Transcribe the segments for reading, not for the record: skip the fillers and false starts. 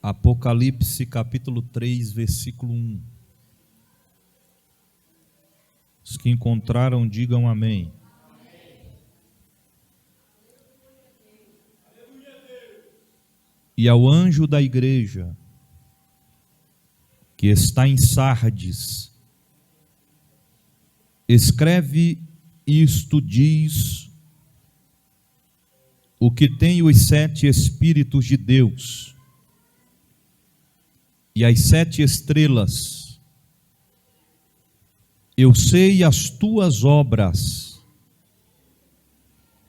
Apocalipse capítulo 3, versículo 1. Os que encontraram, digam amém. E ao anjo da igreja, que está em Sardes, escreve isto, diz o que tem os 7 Espíritos de Deus e as 7 estrelas. Eu sei as tuas obras,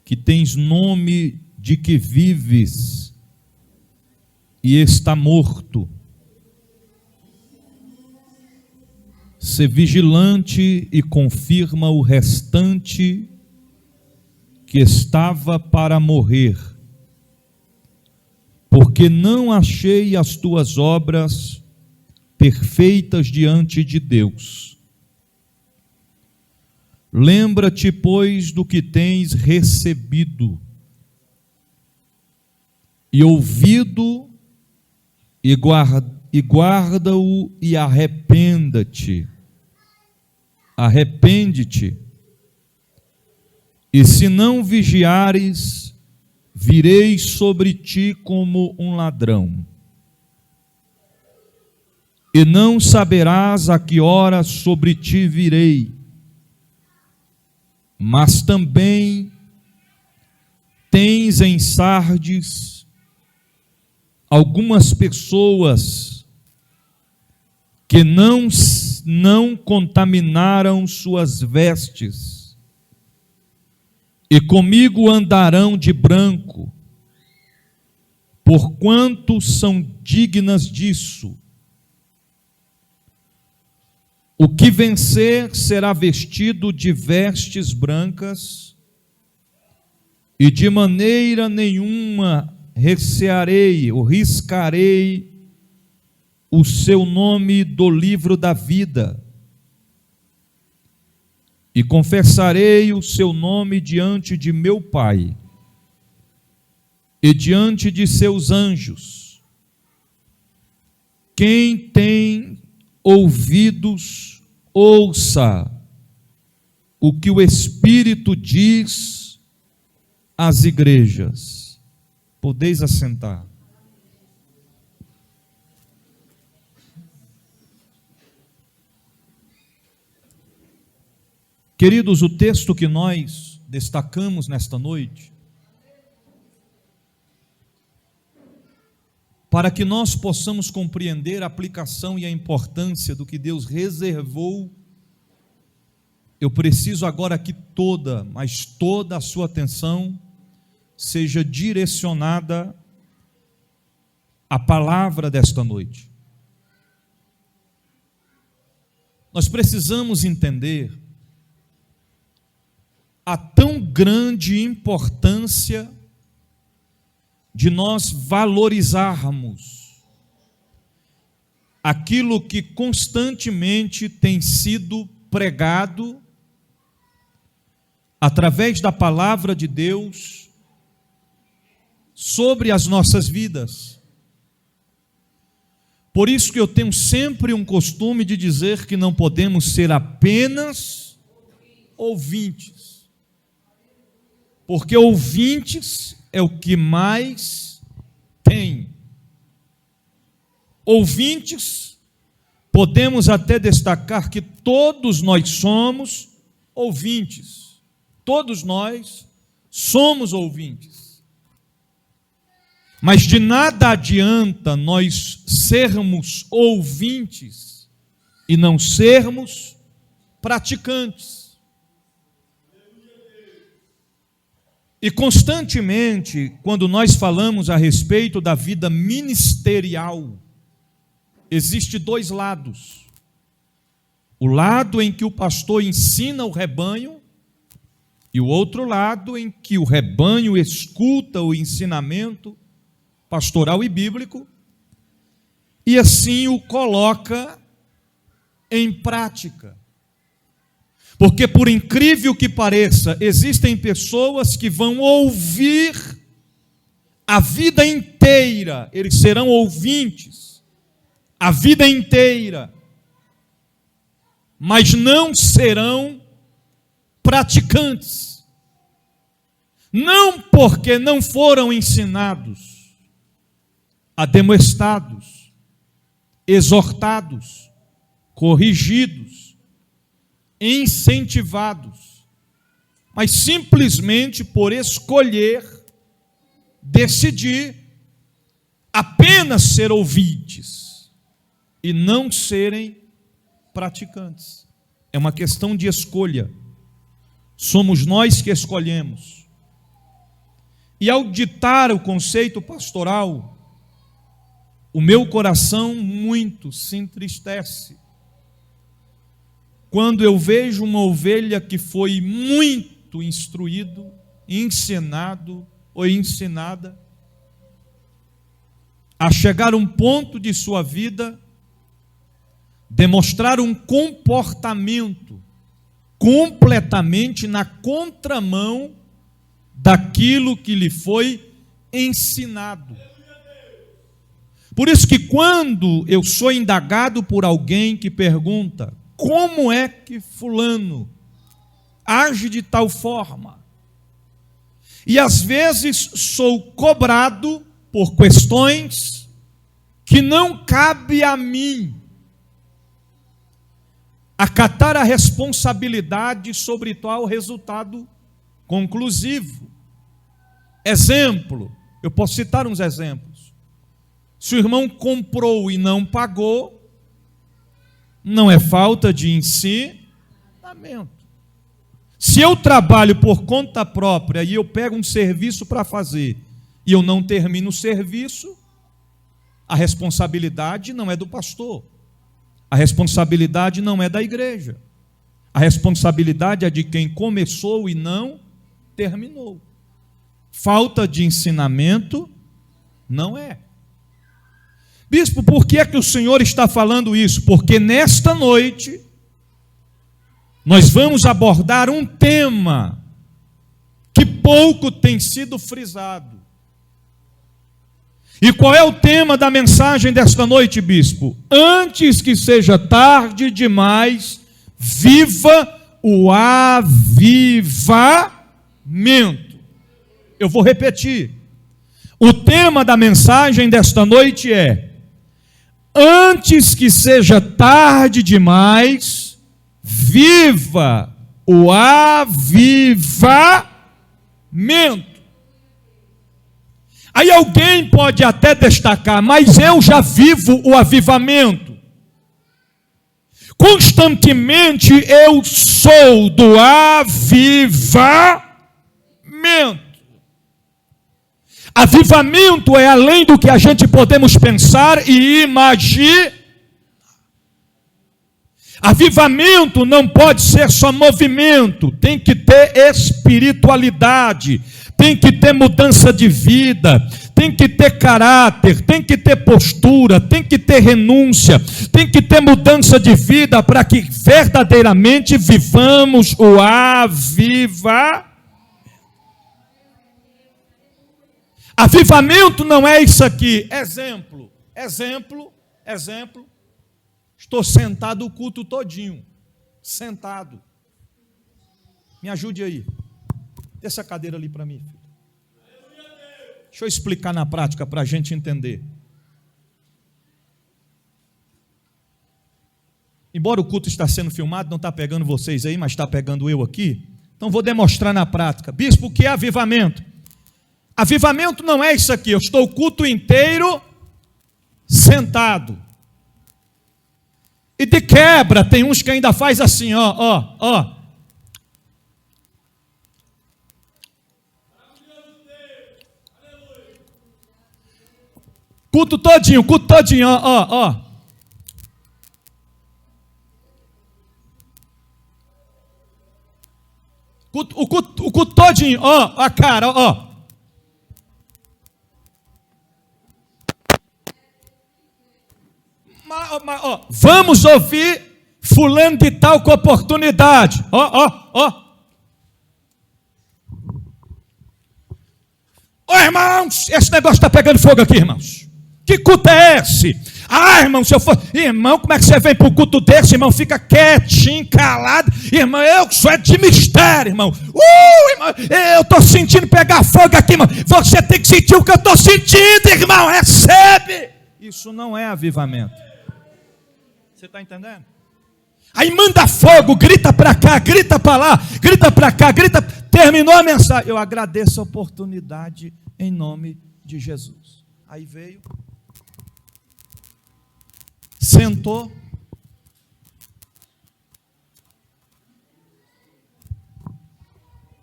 que tens nome de que vives e está morto. Sê vigilante e confirma o restante que estava para morrer, porque não achei as tuas obras perfeitas diante de Deus. Lembra-te, pois, do que tens recebido e ouvido, e guarda-o e arrepende-te. Arrepende-te. E se não vigiares, virei sobre ti como um ladrão. E não saberás a que hora sobre ti virei. Mas também tens em Sardes algumas pessoas que não contaminaram suas vestes, e comigo andarão de branco, porquanto são dignas disso. O que vencer será vestido de vestes brancas, e de maneira nenhuma recearei ou riscarei o seu nome do livro da vida, e confessarei o seu nome diante de meu Pai e diante de seus anjos. Quem tem ouvidos, ouça o que o Espírito diz às igrejas. Podeis assentar. Queridos, o texto que nós destacamos nesta noite, para que nós possamos compreender a aplicação e a importância do que Deus reservou, eu preciso agora que toda a sua atenção seja direcionada à palavra desta noite. Nós precisamos entender a tão grande importância de nós valorizarmos aquilo que constantemente tem sido pregado através da palavra de Deus sobre as nossas vidas. Por isso que eu tenho sempre um costume de dizer que não podemos ser apenas ouvintes, porque ouvintes é o que mais tem. Ouvintes, podemos até destacar que todos nós somos ouvintes. Todos nós somos ouvintes. Mas de nada adianta nós sermos ouvintes e não sermos praticantes. E constantemente, quando nós falamos a respeito da vida ministerial, existe 2 lados. O lado em que o pastor ensina o rebanho, e o outro lado em que o rebanho escuta o ensinamento pastoral e bíblico, e assim o coloca em prática. Porque, por incrível que pareça, existem pessoas que vão ouvir a vida inteira inteira, eles serão ouvintes, a vida inteira, mas não serão praticantes. Não porque não foram ensinados, ademoestados, exortados, corrigidos, incentivados, mas simplesmente por escolher, decidir apenas ser ouvintes e não serem praticantes. É uma questão de escolha. Somos nós que escolhemos. E ao ditar o conceito pastoral, o meu coração muito se entristece quando eu vejo uma ovelha que foi muito instruído, ensinado ou ensinada a chegar a um ponto de sua vida, demonstrar um comportamento completamente na contramão daquilo que lhe foi ensinado. Por isso que quando eu sou indagado por alguém que pergunta como é que fulano age de tal forma, e às vezes sou cobrado por questões que não cabe a mim acatar a responsabilidade sobre tal resultado conclusivo. Exemplo, eu posso citar uns exemplos. Se o irmão comprou e não pagou, não é falta de ensinamento. Se eu trabalho por conta própria e eu pego um serviço para fazer e eu não termino o serviço, a responsabilidade não é do pastor. A responsabilidade não é da igreja. A responsabilidade é de quem começou e não terminou. Falta de ensinamento não é. Bispo, por que é que o Senhor está falando isso? Porque nesta noite nós vamos abordar um tema que pouco tem sido frisado. E qual é o tema da mensagem desta noite, bispo? Antes que seja tarde demais, viva o avivamento. Eu vou repetir. O tema da mensagem desta noite é: antes que seja tarde demais, viva o avivamento. Aí alguém pode até destacar, mas eu já vivo o avivamento. Constantemente eu sou do avivamento. Avivamento é além do que a gente podemos pensar e imaginar. Avivamento não pode ser só movimento, tem que ter espiritualidade, tem que ter mudança de vida, tem que ter caráter, tem que ter postura, tem que ter renúncia, tem que ter mudança de vida para que verdadeiramente vivamos o avivamento. Avivamento não é isso aqui. Exemplo. Estou sentado o culto todinho. Sentado. Me ajude aí. Dê essa cadeira ali para mim, filho. Deixa eu explicar na prática para a gente entender. Embora o culto está sendo filmado, não está pegando vocês aí, mas está pegando eu aqui. Então vou demonstrar na prática. Bispo, o que é avivamento? Avivamento não é isso aqui. Eu estou o culto inteiro sentado. E de quebra, tem uns que ainda faz assim, ó. Culto todinho, ó. O culto todinho, ó, a cara, ó. Vamos ouvir fulano de tal com oportunidade. Ó. Ô irmãos, esse negócio está pegando fogo aqui, irmãos. Que culto é esse? Ah, irmão, se eu for... Irmão, como é que você vem para o culto desse, irmão? Fica quietinho, calado. Irmão, eu sou de mistério, irmão. Irmão, eu estou sentindo pegar fogo aqui, irmão. Você tem que sentir o que eu estou sentindo, irmão. Recebe. Isso não é avivamento. Você está entendendo? Aí manda fogo, grita para cá, grita para lá, grita para cá, grita. Terminou a mensagem. Eu agradeço a oportunidade em nome de Jesus. Aí veio, sentou,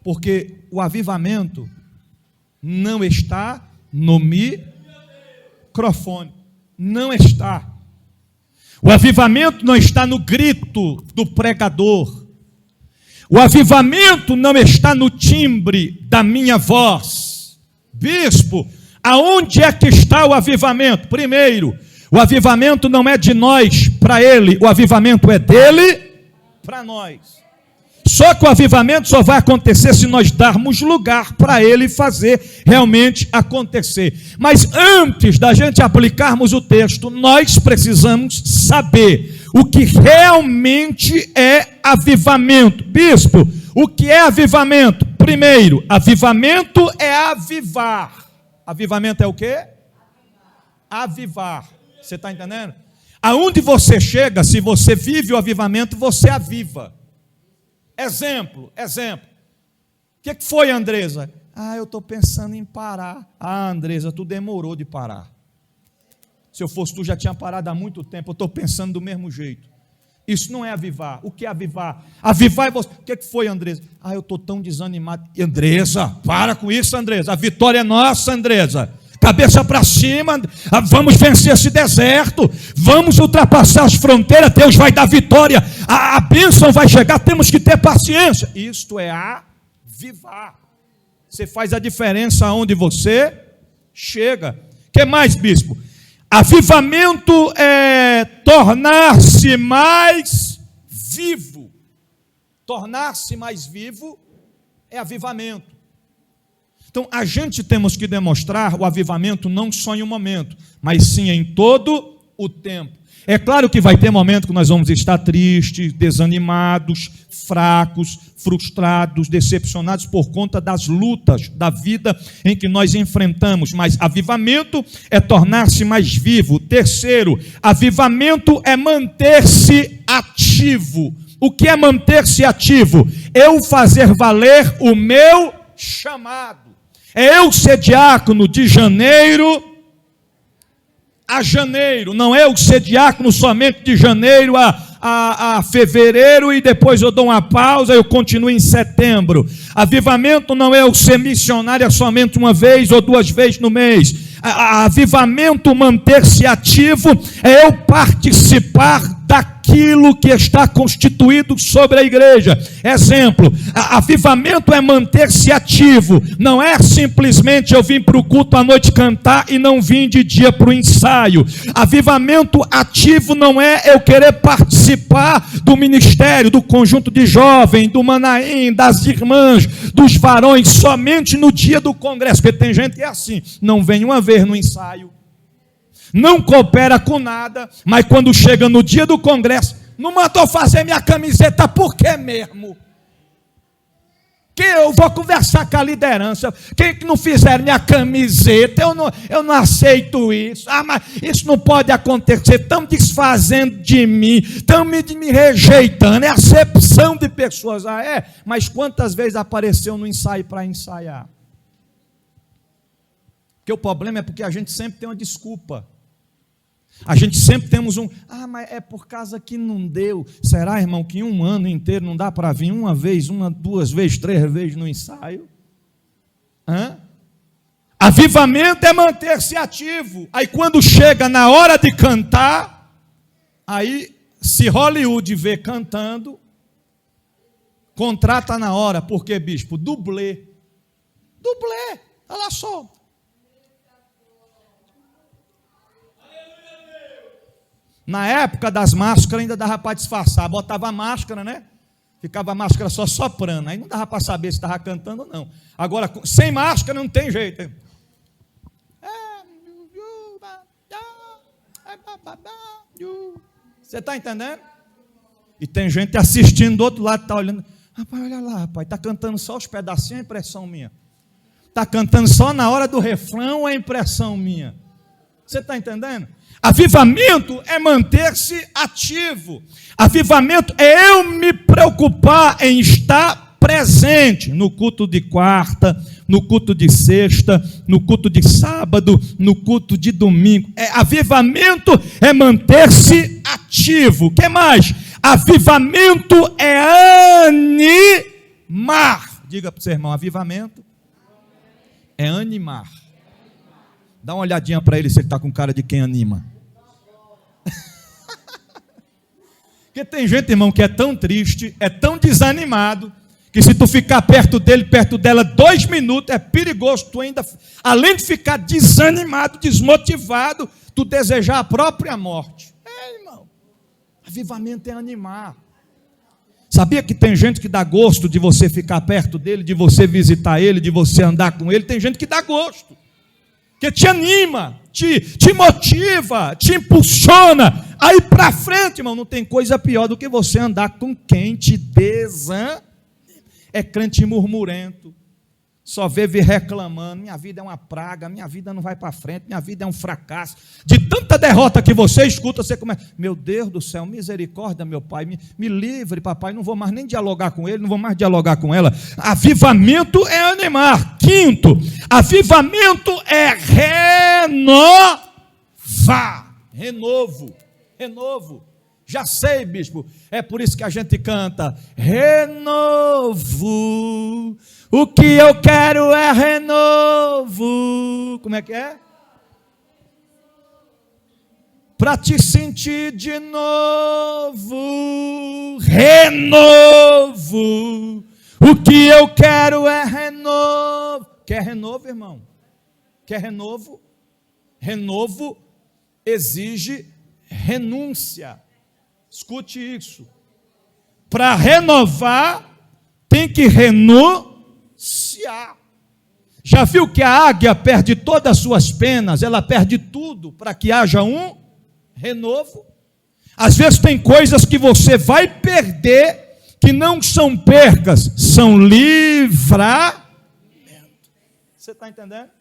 porque o avivamento não está no microfone, não está. O avivamento não está no grito do pregador. O avivamento não está no timbre da minha voz. Bispo, aonde é que está o avivamento? Primeiro, o avivamento não é de nós para ele, o avivamento é dele para nós. Só que o avivamento só vai acontecer se nós darmos lugar para ele fazer realmente acontecer. Mas antes da gente aplicarmos o texto, nós precisamos saber o que realmente é avivamento. Bispo, o que é avivamento? Primeiro, avivamento é avivar. Avivamento é o quê? Avivar. Você está entendendo? Aonde você chega, se você vive o avivamento, você aviva. Exemplo. O que foi, Andresa? Eu estou pensando em parar. Andresa, tu demorou de parar. Se eu fosse tu, já tinha parado há muito tempo. Eu estou pensando do mesmo jeito. Isso não é avivar. O que é avivar? Avivar é você. O que foi, Andresa? Eu estou tão desanimado. Andresa, para com isso, Andresa. A vitória é nossa, Andresa. Cabeça para cima, vamos vencer esse deserto, vamos ultrapassar as fronteiras, Deus vai dar vitória, a bênção vai chegar, temos que ter paciência. Isto é avivar. Você faz a diferença onde você chega. O que mais, bispo? Avivamento é tornar-se mais vivo. Tornar-se mais vivo é avivamento. Então, a gente temos que demonstrar o avivamento não só em um momento, mas sim em todo o tempo. É claro que vai ter momento que nós vamos estar tristes, desanimados, fracos, frustrados, decepcionados por conta das lutas da vida em que nós enfrentamos. Mas avivamento é tornar-se mais vivo. Terceiro, avivamento é manter-se ativo. O que é manter-se ativo? Eu fazer valer o meu chamado. É eu ser diácono de janeiro a janeiro, não é eu ser diácono somente de janeiro a fevereiro e depois eu dou uma pausa e eu continuo em setembro. Avivamento não é eu ser missionário somente uma vez ou duas vezes no mês. Avivamento, manter-se ativo, é eu participar daquilo que está constituído sobre a igreja. Exemplo, avivamento é manter-se ativo, não é simplesmente eu vim para o culto à noite cantar e não vim de dia para o ensaio. Avivamento ativo não é eu querer participar do ministério, do conjunto de jovens, do Manaim, das irmãs, dos varões, somente no dia do congresso, porque tem gente que é assim, não vem uma vez no ensaio, não coopera com nada, mas quando chega no dia do congresso, não mandou fazer minha camiseta, por que mesmo? Que eu vou conversar com a liderança, quem que não fizer minha camiseta, eu não aceito isso, mas isso não pode acontecer, estão desfazendo de mim, estão me rejeitando, é acepção de pessoas, mas quantas vezes apareceu no ensaio para ensaiar? Porque o problema é porque a gente sempre tem uma desculpa. A gente sempre temos mas é por causa que não deu. Será, irmão, que em um ano inteiro não dá para vir uma vez, duas vezes, três vezes no ensaio? Avivamento é manter-se ativo. Aí quando chega na hora de cantar, aí se Hollywood vê cantando, contrata na hora. Por quê, bispo? Dublê, olha só. Na época das máscaras ainda dava para disfarçar, botava a máscara, né? Ficava a máscara só soprando, aí não dava para saber se estava cantando ou não. Agora, sem máscara não tem jeito. Você está entendendo? E tem gente assistindo do outro lado, está olhando. Rapaz, olha lá, rapaz, está cantando só os pedacinhos, é impressão minha. Está cantando só na hora do refrão, é impressão minha. Você está entendendo? Avivamento é manter-se ativo. Avivamento é eu me preocupar em estar presente no culto de quarta, no culto de sexta, no culto de sábado, no culto de domingo. Avivamento é manter-se ativo. O que mais? Avivamento é animar. Diga para o seu irmão, avivamento é animar. Dá uma olhadinha para ele se ele está com cara de quem anima. Porque tem gente, irmão, que é tão triste, é tão desanimado, que se tu ficar perto dele, perto dela 2 minutos, é perigoso. Tu ainda, além de ficar desanimado, desmotivado, tu desejar a própria morte. Irmão, avivamento é animar. Sabia que tem gente que dá gosto de você ficar perto dele, de você visitar ele, de você andar com ele? Tem gente que dá gosto, que te anima, te motiva, te impulsiona a ir para frente, irmão. Não tem coisa pior do que você andar com quem te desanima. É crente murmurento, só vive reclamando, minha vida é uma praga, minha vida não vai para frente, minha vida é um fracasso. De tanta derrota que você escuta, você começa, meu Deus do céu, misericórdia, meu pai, me livre, papai, não vou mais nem dialogar com ele, não vou mais dialogar com ela. Avivamento é animar. Quinto, avivamento é renovar. Renovo. Já sei, bispo, é por isso que a gente canta, renovo, o que eu quero é renovo. Como é que é? Para te sentir de novo, renovo, o que eu quero é renovo. Quer renovo, irmão? Quer renovo? Renovo exige renúncia. Escute isso. Para renovar, tem que renunciar. Já viu que a águia perde todas as suas penas, ela perde tudo para que haja um renovo? Às vezes tem coisas que você vai perder, que não são percas, são livramentos. Você está entendendo?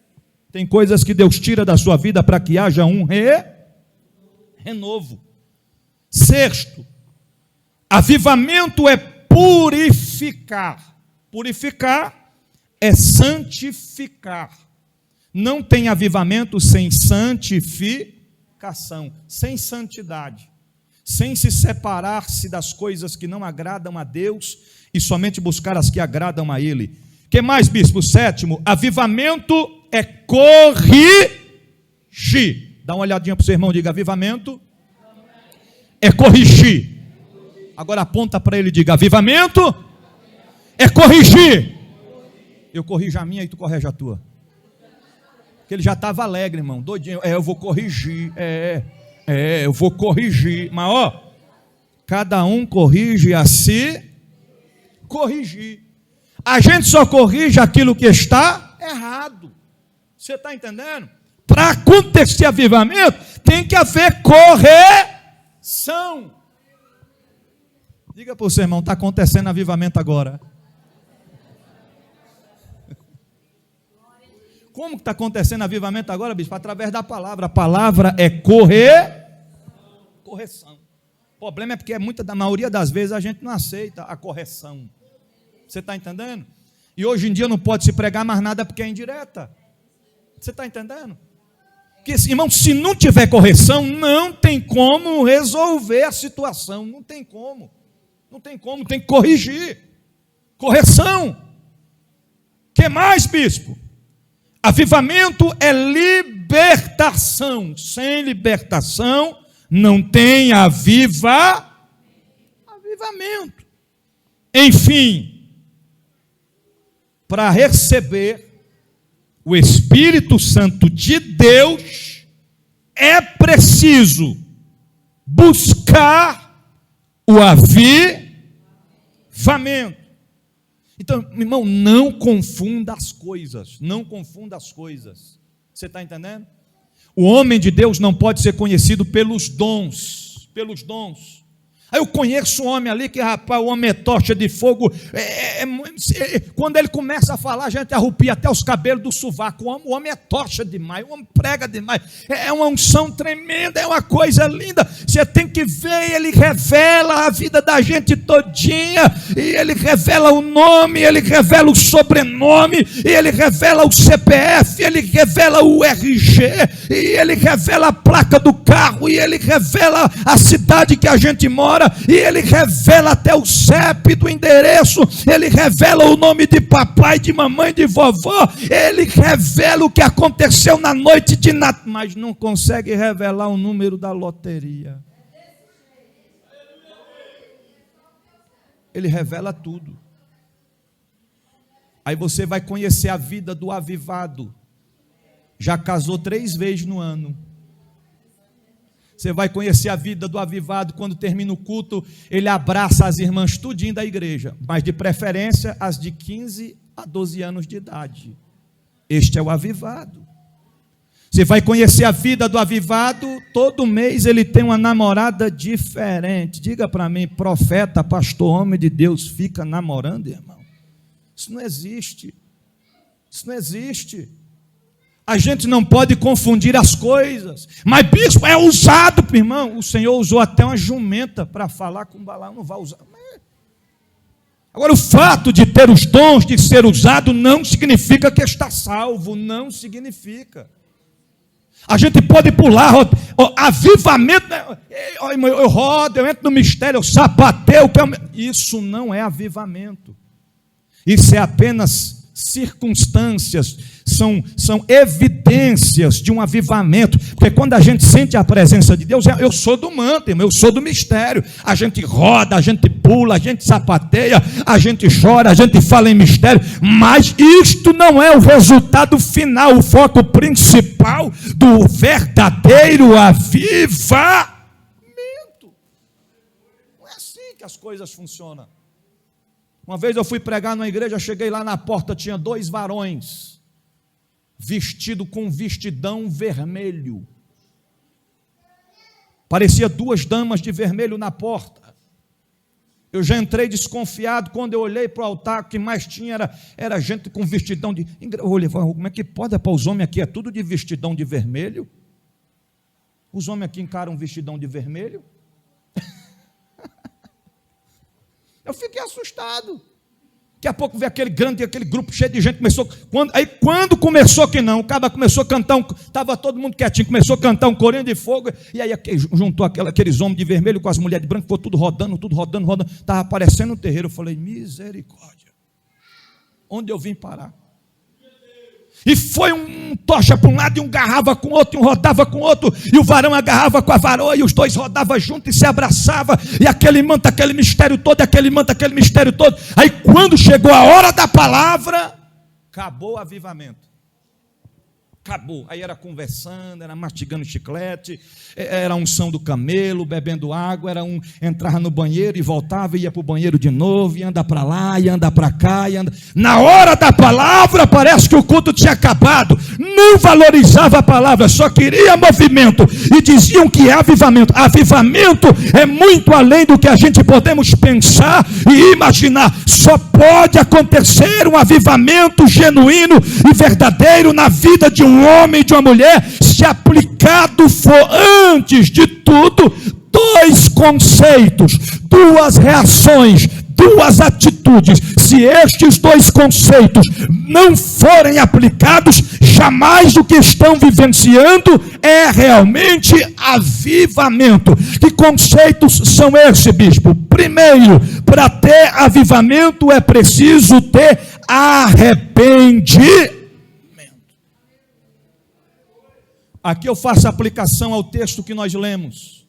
Tem coisas que Deus tira da sua vida para que haja um renovo. Sexto, avivamento é purificar. Purificar é santificar. Não tem avivamento sem santificação, sem santidade, sem se separar-se das coisas que não agradam a Deus e somente buscar as que agradam a Ele. Que mais, bispo? Sétimo, avivamento é corrigir. Dá uma olhadinha para o seu irmão, diga, avivamento é corrigir. Agora aponta para ele e diga, avivamento é corrigir. Eu corrijo a minha e tu corrige a tua. Porque ele já estava alegre, irmão, doidinho. Eu vou corrigir. Eu vou corrigir. Mas cada um corrige a si corrigir. A gente só corrige aquilo que está errado. Você está entendendo? Para acontecer avivamento, tem que haver correção. Diga para o seu irmão, está acontecendo avivamento agora. Como que está acontecendo avivamento agora, bispo? Através da palavra. A palavra é correção. O problema é porque da maioria das vezes a gente não aceita a correção. Você está entendendo? E hoje em dia não pode se pregar mais nada porque é indireta. Você está entendendo? Porque, irmão, se não tiver correção, não tem como resolver a situação. Não tem como. Tem que corrigir. Correção. O que mais, bispo? Avivamento é libertação. Sem libertação, não tem avivamento. Enfim, para receber o Espírito Santo de Deus, é preciso buscar o avivamento. Então, irmão, não confunda as coisas. Não confunda as coisas. Você está entendendo? O homem de Deus não pode ser conhecido pelos dons, Aí eu conheço um homem ali que, rapaz, o homem é tocha de fogo. Quando ele começa a falar, a gente arrupia até os cabelos do sovaco. O homem é tocha demais, o homem prega demais. É uma unção tremenda, é uma coisa linda. Você tem que ver, ele revela a vida da gente todinha. E ele revela o nome, ele revela o sobrenome, e ele revela o CPF, ele revela o RG, e ele revela a placa do carro, e ele revela a cidade que a gente mora. E ele revela até o CEP do endereço, ele revela o nome de papai, de mamãe, de vovó, ele revela o que aconteceu na noite de Natal, mas não consegue revelar o número da loteria. Ele revela tudo. Aí você vai conhecer a vida do avivado. Já casou 3 vezes no ano. Você vai conhecer a vida do avivado. Quando termina o culto, ele abraça as irmãs tudinho da igreja, mas de preferência as de 15 a 12 anos de idade. Este é o avivado. Você vai conhecer a vida do avivado. Todo mês ele tem uma namorada diferente. Diga para mim, profeta, pastor, homem de Deus fica namorando, irmão? Isso não existe. Isso não existe. A gente não pode confundir as coisas. Mas bispo, é usado, irmão. O Senhor usou até uma jumenta para falar com Balaão. Não vai usar. Agora, o fato de ter os dons, de ser usado, não significa que está salvo. Não significa. A gente pode pular. Avivamento. Eu rodo, eu entro no mistério, eu sapateio. Isso não é avivamento. Isso é apenas circunstâncias, são evidências de um avivamento, porque quando a gente sente a presença de Deus, eu sou do manto, eu sou do mistério, a gente roda, a gente pula, a gente sapateia, a gente chora, a gente fala em mistério, mas isto não é o resultado final, o foco principal do verdadeiro avivamento. Não é assim que as coisas funcionam. Uma vez eu fui pregar numa igreja, cheguei lá na porta, tinha 2 varões, vestido com vestidão vermelho. Parecia 2 damas de vermelho na porta. Eu já entrei desconfiado, quando eu olhei para o altar, o que mais tinha era gente com vestidão de... Eu olhei, como é que pode? Para os homens aqui é tudo de vestidão de vermelho? Os homens aqui encaram vestidão de vermelho? Eu fiquei assustado. Daqui a pouco veio aquele grupo cheio de gente. Quando começou que não, o cara começou a cantar, estava todo mundo quietinho, começou a cantar um corinho de fogo, e aí juntou aqueles homens de vermelho com as mulheres de branco, ficou tudo rodando, estava aparecendo um terreiro. Eu falei, misericórdia, onde eu vim parar? E foi um tocha para um lado, e um agarrava com o outro, e um rodava com o outro, e o varão agarrava com a varoa, e os 2 rodavam juntos e se abraçavam, e aquele manto, aquele mistério todo, aquele manto, aquele mistério todo. Aí quando chegou a hora da palavra, acabou o avivamento. Acabou. Aí era conversando, era mastigando chiclete, era a unção do camelo, bebendo água, entrava no banheiro e voltava, ia para o banheiro de novo, e anda para lá, e anda para cá, Na hora da palavra, parece que o culto tinha acabado. Não valorizava a palavra, só queria movimento, e diziam que é avivamento. Avivamento é muito além do que a gente podemos pensar e imaginar. Só pode acontecer um avivamento genuíno e verdadeiro na vida de um homem e de uma mulher, se aplicado for, antes de tudo, 2 conceitos, 2 reações, 2 atitudes. Se estes 2 conceitos não forem aplicados, jamais o que estão vivenciando é realmente avivamento. Que conceitos são esses, bispo? Primeiro, para ter avivamento é preciso ter arrependimento. Aqui eu faço aplicação ao texto que nós lemos.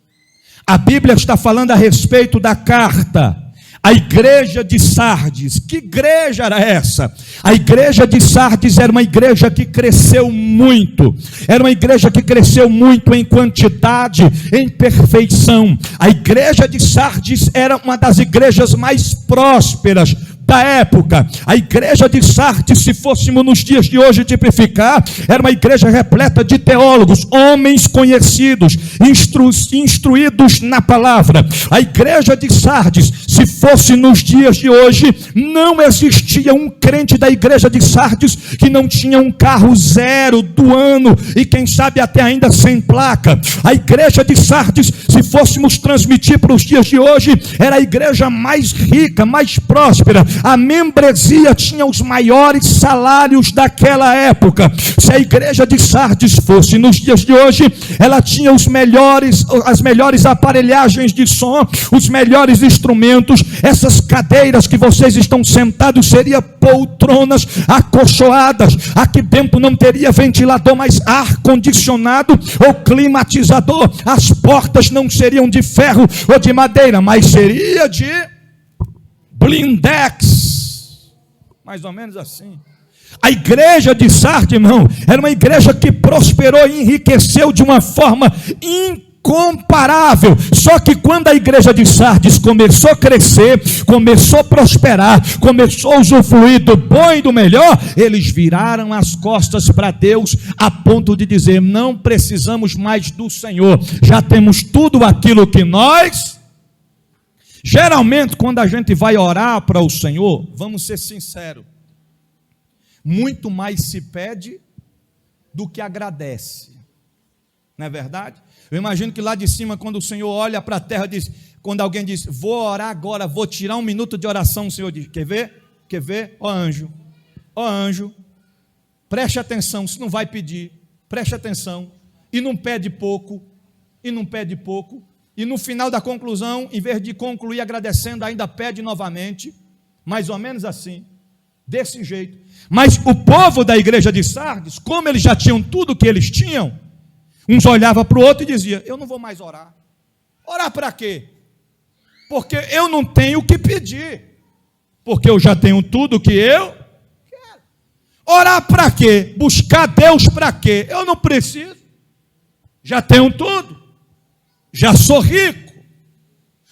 A Bíblia está falando a respeito da carta à igreja de Sardes. Que igreja era essa? A igreja de Sardes era uma igreja que cresceu muito. Era uma igreja que cresceu muito em quantidade, em perfeição. A igreja de Sardes era uma das igrejas mais prósperas da época. A igreja de Sardes, se fôssemos nos dias de hoje tipificar, era uma igreja repleta de teólogos, homens conhecidos, instruídos na palavra. A igreja de Sardes, se fosse nos dias de hoje, não existia um crente da igreja de Sardes que não tinha um carro zero do ano e quem sabe até ainda sem placa. A igreja de Sardes, se fôssemos transmitir para os dias de hoje, era a igreja mais rica, mais próspera. A membresia tinha os maiores salários daquela época. Se a igreja de Sardes fosse nos dias de hoje, ela tinha as melhores aparelhagens de som, os melhores instrumentos. Essas cadeiras que vocês estão sentados seriam poltronas acolchoadas. Aqui dentro não teria ventilador, mas ar condicionado ou climatizador. As portas não seriam de ferro ou de madeira, mas seria de blindex, mais ou menos assim. A igreja de Sardes, irmão, era uma igreja que prosperou e enriqueceu de uma forma incomparável. Só que quando a igreja de Sardes começou a crescer, começou a prosperar, começou a usufruir do bom e do melhor, eles viraram as costas para Deus, a ponto de dizer: não precisamos mais do Senhor, já temos tudo aquilo que nós... Geralmente, quando a gente vai orar para o Senhor, vamos ser sinceros, muito mais se pede do que agradece, não é verdade? Eu imagino que lá de cima, quando o Senhor olha para a terra, diz, quando alguém diz: vou orar agora, vou tirar um minuto de oração, o Senhor diz: quer ver? Quer ver? Ó anjo, preste atenção, se não vai pedir, preste atenção, e não pede pouco, e no final da conclusão, em vez de concluir agradecendo, ainda pede novamente, mais ou menos assim, desse jeito. Mas o povo da igreja de Sardes, como eles já tinham tudo que eles tinham, uns olhavam para o outro e diziam: eu não vou mais orar. Orar para quê? Porque eu não tenho o que pedir, porque eu já tenho tudo que eu quero. Orar para quê? Buscar Deus para quê? Eu não preciso, já tenho tudo. Já sou rico,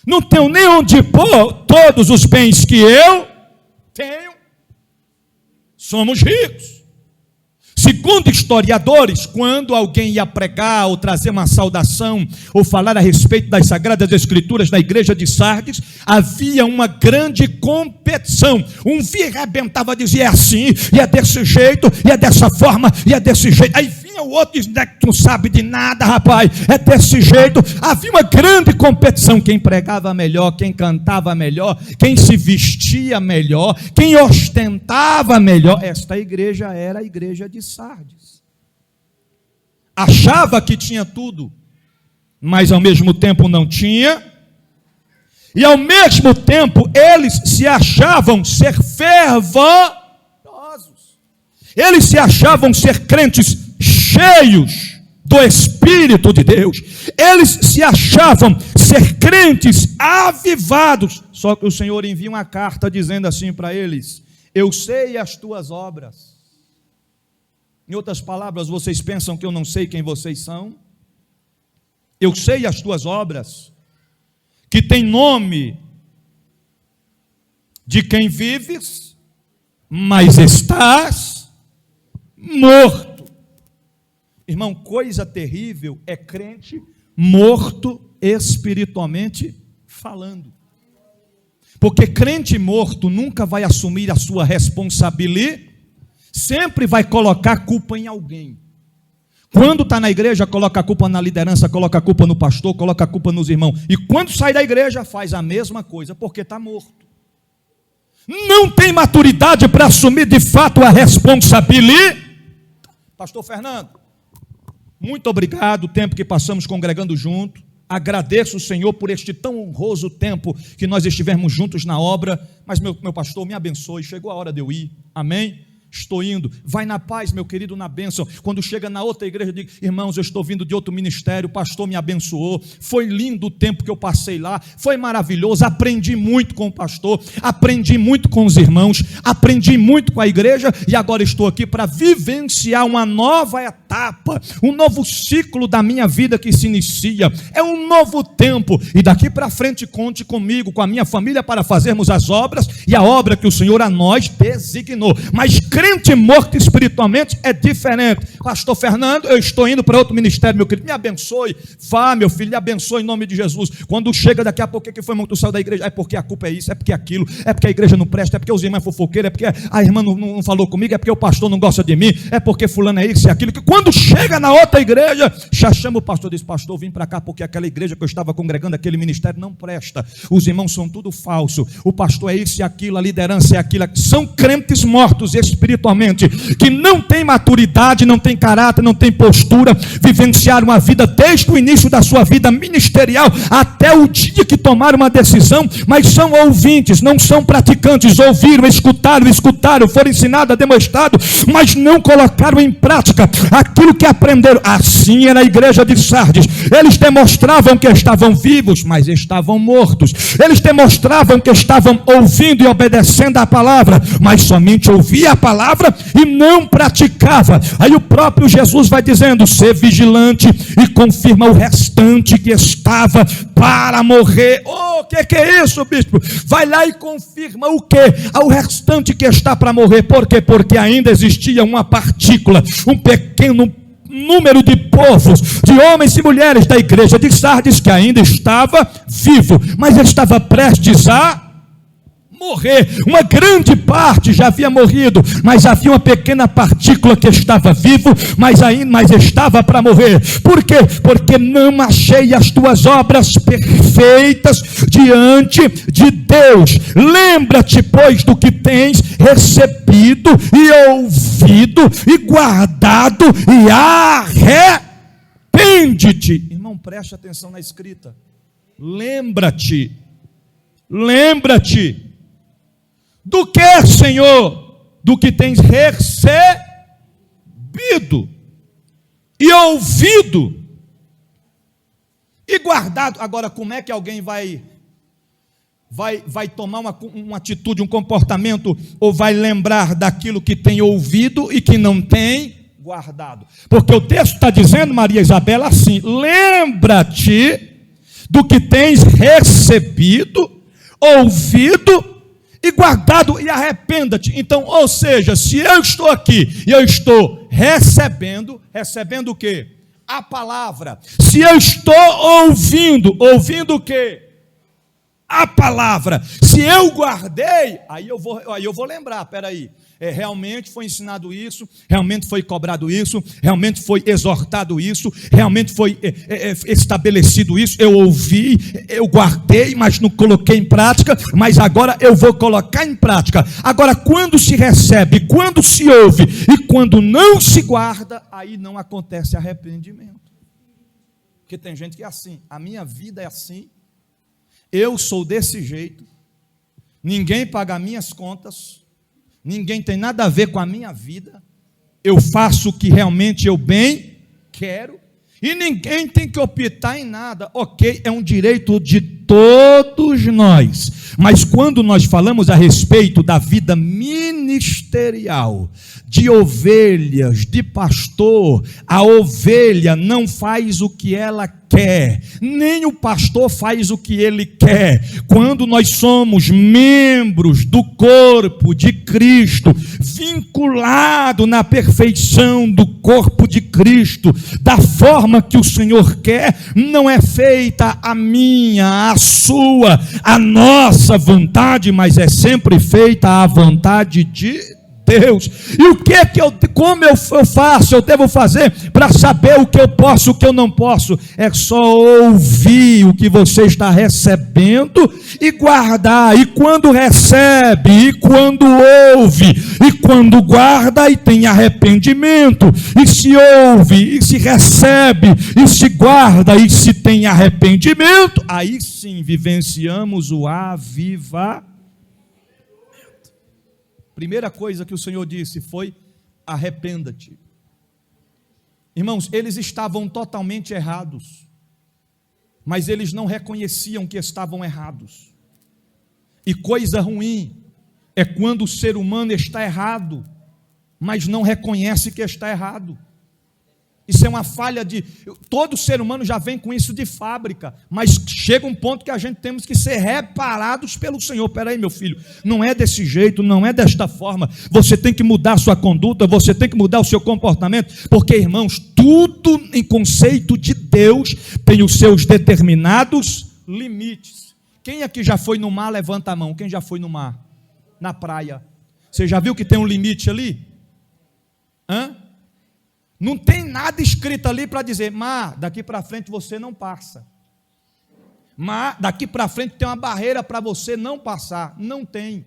não tenho nem onde pôr todos os bens que eu tenho. Somos ricos. Segundo historiadores, quando alguém ia pregar ou trazer uma saudação ou falar a respeito das Sagradas Escrituras na igreja de Sardes, havia uma grande competição. Um via e arrebentava, dizia: é assim, e é desse jeito, e é dessa forma, e é desse jeito. Aí vinha o outro e dizia: tu não sabe de nada, rapaz, é desse jeito. Havia uma grande competição. Quem pregava melhor, quem cantava melhor, quem se vestia melhor, quem ostentava melhor. Esta igreja era a igreja de Sardes. Achava que tinha tudo, mas ao mesmo tempo não tinha, e ao mesmo tempo eles se achavam ser fervorosos, eles se achavam ser crentes cheios do Espírito de Deus, eles se achavam ser crentes avivados. Só que o Senhor envia uma carta dizendo assim para eles: eu sei as tuas obras. Em outras palavras, vocês pensam que eu não sei quem vocês são? Eu sei as tuas obras, que tem nome de quem vives, mas estás morto. Irmão, coisa terrível é crente morto espiritualmente falando. Porque crente morto nunca vai assumir a sua responsabilidade, sempre vai colocar a culpa em alguém. Quando está na igreja, coloca a culpa na liderança, coloca a culpa no pastor, coloca a culpa nos irmãos. E quando sai da igreja, faz a mesma coisa, porque está morto. Não tem maturidade para assumir de fato a responsabilidade. Pastor Fernando, muito obrigado, o tempo que passamos congregando junto. Agradeço o Senhor por este tão honroso tempo que nós estivemos juntos na obra. Mas meu pastor, me abençoe, chegou a hora de eu ir. Amém? estou indo. Vai na paz, meu querido, na bênção. Quando chega na outra igreja, diz: irmãos, eu estou vindo de outro ministério, o pastor me abençoou, foi lindo o tempo que eu passei lá, foi maravilhoso, aprendi muito com o pastor, aprendi muito com os irmãos, aprendi muito com a igreja, e agora estou aqui para vivenciar uma nova etapa, um novo ciclo da minha vida que se inicia, é um novo tempo, e daqui para frente conte comigo, com a minha família, para fazermos as obras, e a obra que o Senhor a nós designou. Mas crente morto espiritualmente é diferente. Pastor Fernando, eu estou indo para outro ministério, meu querido, me abençoe. Vá, meu filho, me abençoe em nome de Jesus. Quando chega daqui a pouco, o que foi muito saiu da igreja? É porque a culpa é isso, é porque aquilo, é porque a igreja não presta, é porque os irmãos fofoqueiros, é porque a irmã não falou comigo, é porque o pastor não gosta de mim, é porque fulano é isso e aquilo. Que quando chega na outra igreja, já chama o pastor e diz: pastor, vim para cá porque aquela igreja que eu estava congregando, aquele ministério não presta, os irmãos são tudo falso, o pastor é isso e aquilo, a liderança é aquilo. São crentes mortos espiritualmente, que não tem maturidade, não tem caráter, não tem postura, vivenciaram uma vida desde o início da sua vida ministerial até o dia que tomaram uma decisão, mas são ouvintes, não são praticantes. Ouviram, escutaram, foram ensinados, demonstrados, mas não colocaram em prática aquilo que aprenderam. Assim era a igreja de Sardes. Eles demonstravam que estavam vivos, mas estavam mortos. Eles demonstravam que estavam ouvindo e obedecendo a palavra, mas somente ouvia a palavra e não praticava. Aí o próprio Jesus vai dizendo: ser vigilante, e confirma o restante que estava para morrer. O que é isso, bispo? Vai lá e confirma o que? O restante que está para morrer. Por quê? Porque ainda existia uma partícula, um pequeno número de povos, de homens e mulheres da igreja de Sardes que ainda estava vivo, mas estava prestes a morrer. Uma grande parte já havia morrido, mas havia uma pequena partícula que estava vivo, mas estava para morrer. Por quê? Porque não achei as tuas obras perfeitas diante de Deus. Lembra-te, pois, do que tens recebido e ouvido e guardado, e arrepende-te. Irmão, preste atenção na escrita. Lembra-te do que, Senhor? Do que tens recebido e ouvido e guardado. Agora, como é que alguém vai tomar uma atitude, um comportamento, ou vai lembrar daquilo que tem ouvido e que não tem guardado? Porque o texto está dizendo, Maria Isabela, assim: lembra-te do que tens recebido, ouvido e guardado, e arrependa-te. Então, ou seja, se eu estou aqui e eu estou recebendo o quê? A palavra. Se eu estou ouvindo o quê? A palavra. Se eu guardei, aí eu vou lembrar, peraí, realmente foi ensinado isso, realmente foi cobrado isso, realmente foi exortado isso, realmente foi estabelecido isso, eu ouvi, eu guardei, mas não coloquei em prática, mas agora eu vou colocar em prática. Agora, quando se recebe, quando se ouve e quando não se guarda, aí não acontece arrependimento. Porque tem gente que é assim: a minha vida é assim, eu sou desse jeito, ninguém paga minhas contas, ninguém tem nada a ver com a minha vida, eu faço o que realmente eu bem quero, e ninguém tem que optar em nada. Ok, é um direito de todos nós, mas quando nós falamos a respeito da vida ministerial, de ovelhas, de pastor, a ovelha não faz o que ela quer, nem o pastor faz o que ele quer. Quando nós somos membros do corpo de Cristo, vinculado na perfeição do corpo de Cristo, da forma que o Senhor quer, não é feita a minha, a sua, a nossa vontade, mas é sempre feita a vontade de Deus. E o que como eu faço, eu devo fazer para saber o que eu posso, o que eu não posso? É só ouvir o que você está recebendo e guardar. E quando recebe, e quando ouve, e quando guarda, e tem arrependimento, e se ouve, e se recebe, e se guarda, e se tem arrependimento, aí sim vivenciamos o avivamento. Primeira coisa que o Senhor disse foi: arrependa-te. Irmãos, eles estavam totalmente errados, mas eles não reconheciam que estavam errados. E coisa ruim é quando o ser humano está errado, mas não reconhece que está errado. Isso é uma falha de... Todo ser humano já vem com isso de fábrica, mas chega um ponto que a gente temos que ser reparados pelo Senhor. Espera aí, meu filho, não é desse jeito, não é desta forma. Você tem que mudar a sua conduta, você tem que mudar o seu comportamento, porque, irmãos, tudo em conceito de Deus tem os seus determinados limites. Quem aqui já foi no mar, levanta a mão. Quem já foi no mar? Na praia. Você já viu que tem um limite ali? Hã? Não tem nada escrito ali para dizer: mar, daqui para frente você não passa. Mar, daqui para frente tem uma barreira para você não passar. Não tem.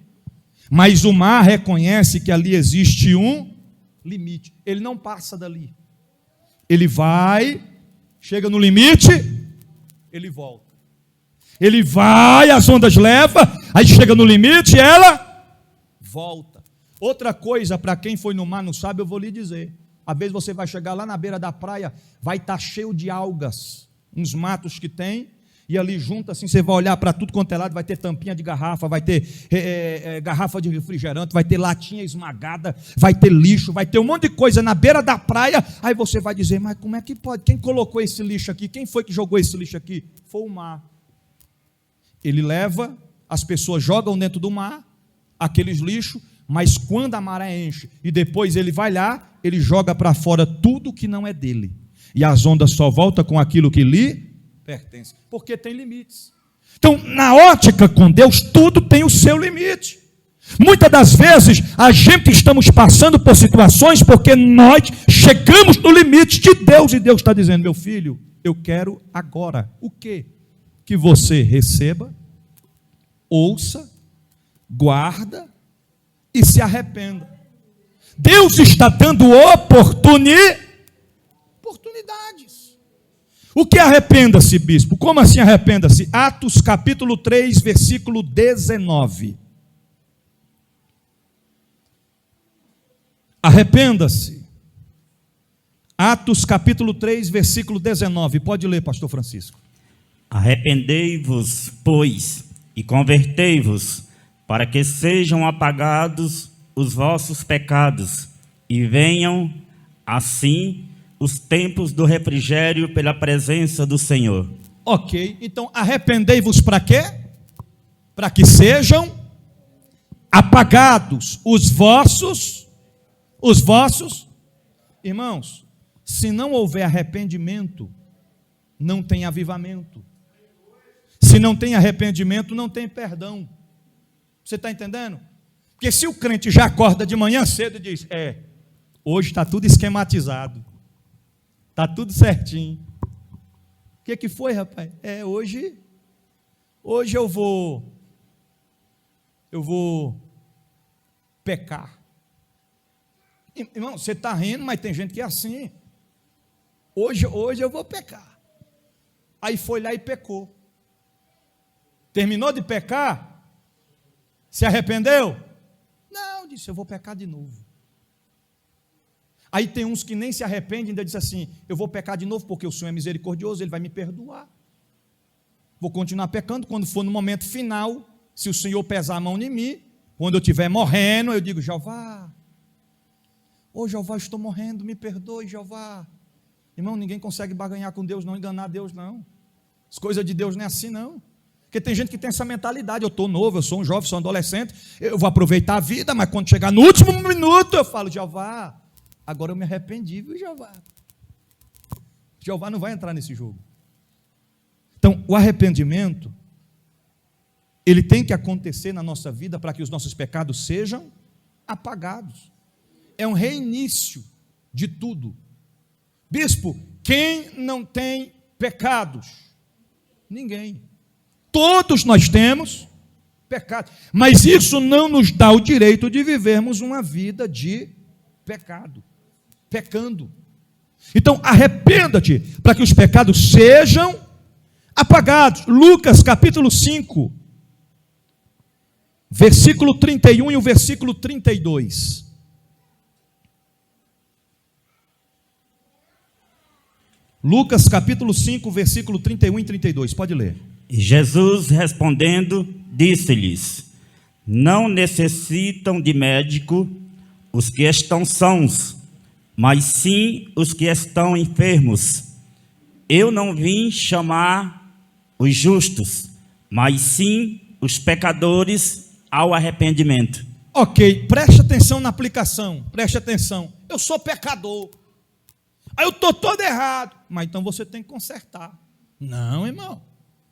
Mas o mar reconhece que ali existe um limite. Ele não passa dali. Ele vai, chega no limite, ele volta. Ele vai, as ondas levam, aí chega no limite e ela volta. Outra coisa, para quem foi no mar não sabe, eu vou lhe dizer. Às vezes você vai chegar lá na beira da praia, vai estar cheio de algas, uns matos que tem, e ali junto assim, você vai olhar para tudo quanto é lado, vai ter tampinha de garrafa, vai ter garrafa de refrigerante, vai ter latinha esmagada, vai ter lixo, vai ter um monte de coisa na beira da praia. Aí você vai dizer: mas como é que pode? Quem colocou esse lixo aqui? Quem foi que jogou esse lixo aqui? Foi o mar. Ele leva, as pessoas jogam dentro do mar aqueles lixos, mas quando a maré enche e depois ele vai lá, ele joga para fora tudo que não é dele, e as ondas só voltam com aquilo que lhe pertence, porque tem limites. Então, na ótica com Deus, tudo tem o seu limite. Muitas das vezes a gente estamos passando por situações porque nós chegamos no limite de Deus, e Deus está dizendo: meu filho, eu quero agora o quê? Que você receba, ouça, guarda e se arrependa. Deus está dando oportunidades. O que arrependa-se, bispo? Como assim arrependa-se? Atos capítulo 3, versículo 19. Arrependa-se. Atos capítulo 3, versículo 19. Pode ler, pastor Francisco. Arrependei-vos, pois, e convertei-vos, para que sejam apagados os vossos pecados, e venham, assim, os tempos do refrigério pela presença do Senhor. Ok, então arrependei-vos para quê? Para que sejam apagados os vossos, irmãos, se não houver arrependimento, não tem avivamento. Se não tem arrependimento, não tem perdão. Você está entendendo? Porque se o crente já acorda de manhã cedo e diz: hoje está tudo esquematizado, está tudo certinho. O que foi, rapaz? Hoje eu vou pecar. Irmão, você está rindo, mas tem gente que é assim. Hoje eu vou pecar. Aí foi lá e pecou. Terminou de pecar? Se arrependeu? Não, disse: eu vou pecar de novo. Aí tem uns que nem se arrependem, ainda diz assim: eu vou pecar de novo porque o Senhor é misericordioso, Ele vai me perdoar. Vou continuar pecando. Quando for no momento final, se o Senhor pesar a mão em mim, quando eu estiver morrendo, eu digo: Jeová, Jeová, estou morrendo, me perdoe, Jeová. Irmão, ninguém consegue barganhar com Deus não, enganar Deus não. As coisas de Deus não é assim não. Porque tem gente que tem essa mentalidade: eu estou novo, eu sou um jovem, sou um adolescente, eu vou aproveitar a vida, mas quando chegar no último minuto, eu falo: Jeová, agora eu me arrependi, viu, Jeová? Jeová não vai entrar nesse jogo. Então, o arrependimento, ele tem que acontecer na nossa vida para que os nossos pecados sejam apagados. É um reinício de tudo. Bispo, quem não tem pecados? Ninguém. Todos nós temos pecado, mas isso não nos dá o direito de vivermos uma vida de pecado, pecando. Então arrependa-te para que os pecados sejam apagados. Lucas capítulo 5, versículo 31 e o versículo 32. Lucas capítulo 5, versículo 31 e 32, pode ler. E Jesus respondendo, disse-lhes: não necessitam de médico os que estão sãos, mas sim os que estão enfermos. Eu não vim chamar os justos, mas sim os pecadores ao arrependimento. Ok, preste atenção na aplicação, preste atenção. Eu sou pecador, aí eu estou todo errado, mas então você tem que consertar. Não, irmão,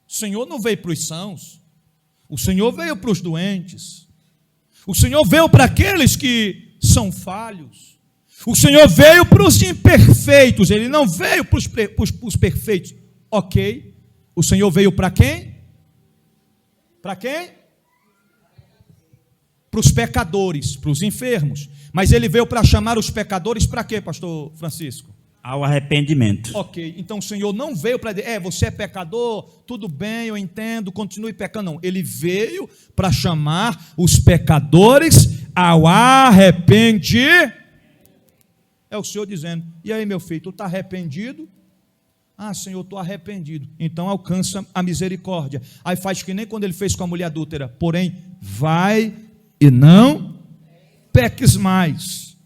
o Senhor não veio para os sãos, o Senhor veio para os doentes, o Senhor veio para aqueles que são falhos, o Senhor veio para os imperfeitos, Ele não veio para os perfeitos. Ok, o Senhor veio para quem? Para quem? Para os pecadores, para os enfermos. Mas Ele veio para chamar os pecadores para quê, pastor Francisco? Ao arrependimento. Ok, então o Senhor não veio para dizer, você é pecador, tudo bem, eu entendo, continue pecando. Não, Ele veio para chamar os pecadores ao arrependimento. É o Senhor dizendo, e aí meu filho, tu está arrependido? Ah, Senhor, estou arrependido. Então alcança a misericórdia. Aí faz que nem quando ele fez com a mulher adúltera, porém, vai e não peques mais.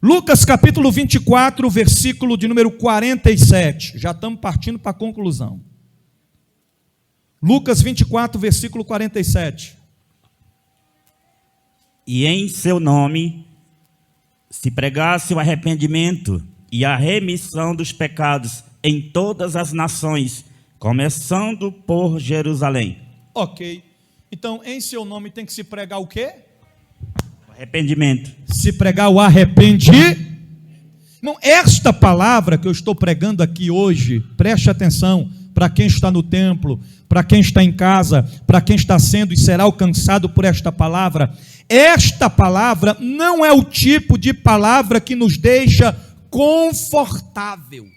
Lucas capítulo 24, versículo de número 47. Já estamos partindo para a conclusão. Lucas 24, versículo 47. E em seu nome se pregasse o arrependimento e a remissão dos pecados em todas as nações, começando por Jerusalém. Ok, então em seu nome tem que se pregar o quê? Arrependimento. Se pregar o arrependimento. Irmão, esta palavra que eu estou pregando aqui hoje, preste atenção, para quem está no templo, para quem está em casa, para quem está sendo e será alcançado por esta palavra. Esta palavra não é o tipo de palavra que nos deixa confortável.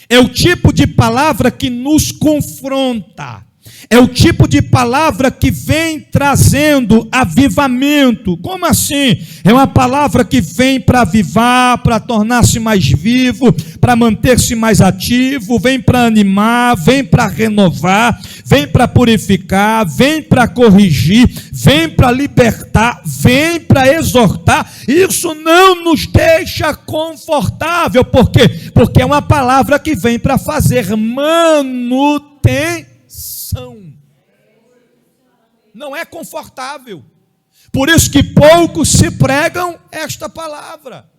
É o tipo de palavra que nos confronta. É o tipo de palavra que vem trazendo avivamento. Como assim? É uma palavra que vem para avivar, para tornar-se mais vivo, para manter-se mais ativo, vem para animar, vem para renovar, vem para purificar, vem para corrigir, vem para libertar, vem para exortar. Isso não nos deixa confortável. Por quê? Porque é uma palavra que vem para fazer manutenção. Não é confortável. Por isso que poucos se pregam esta palavra.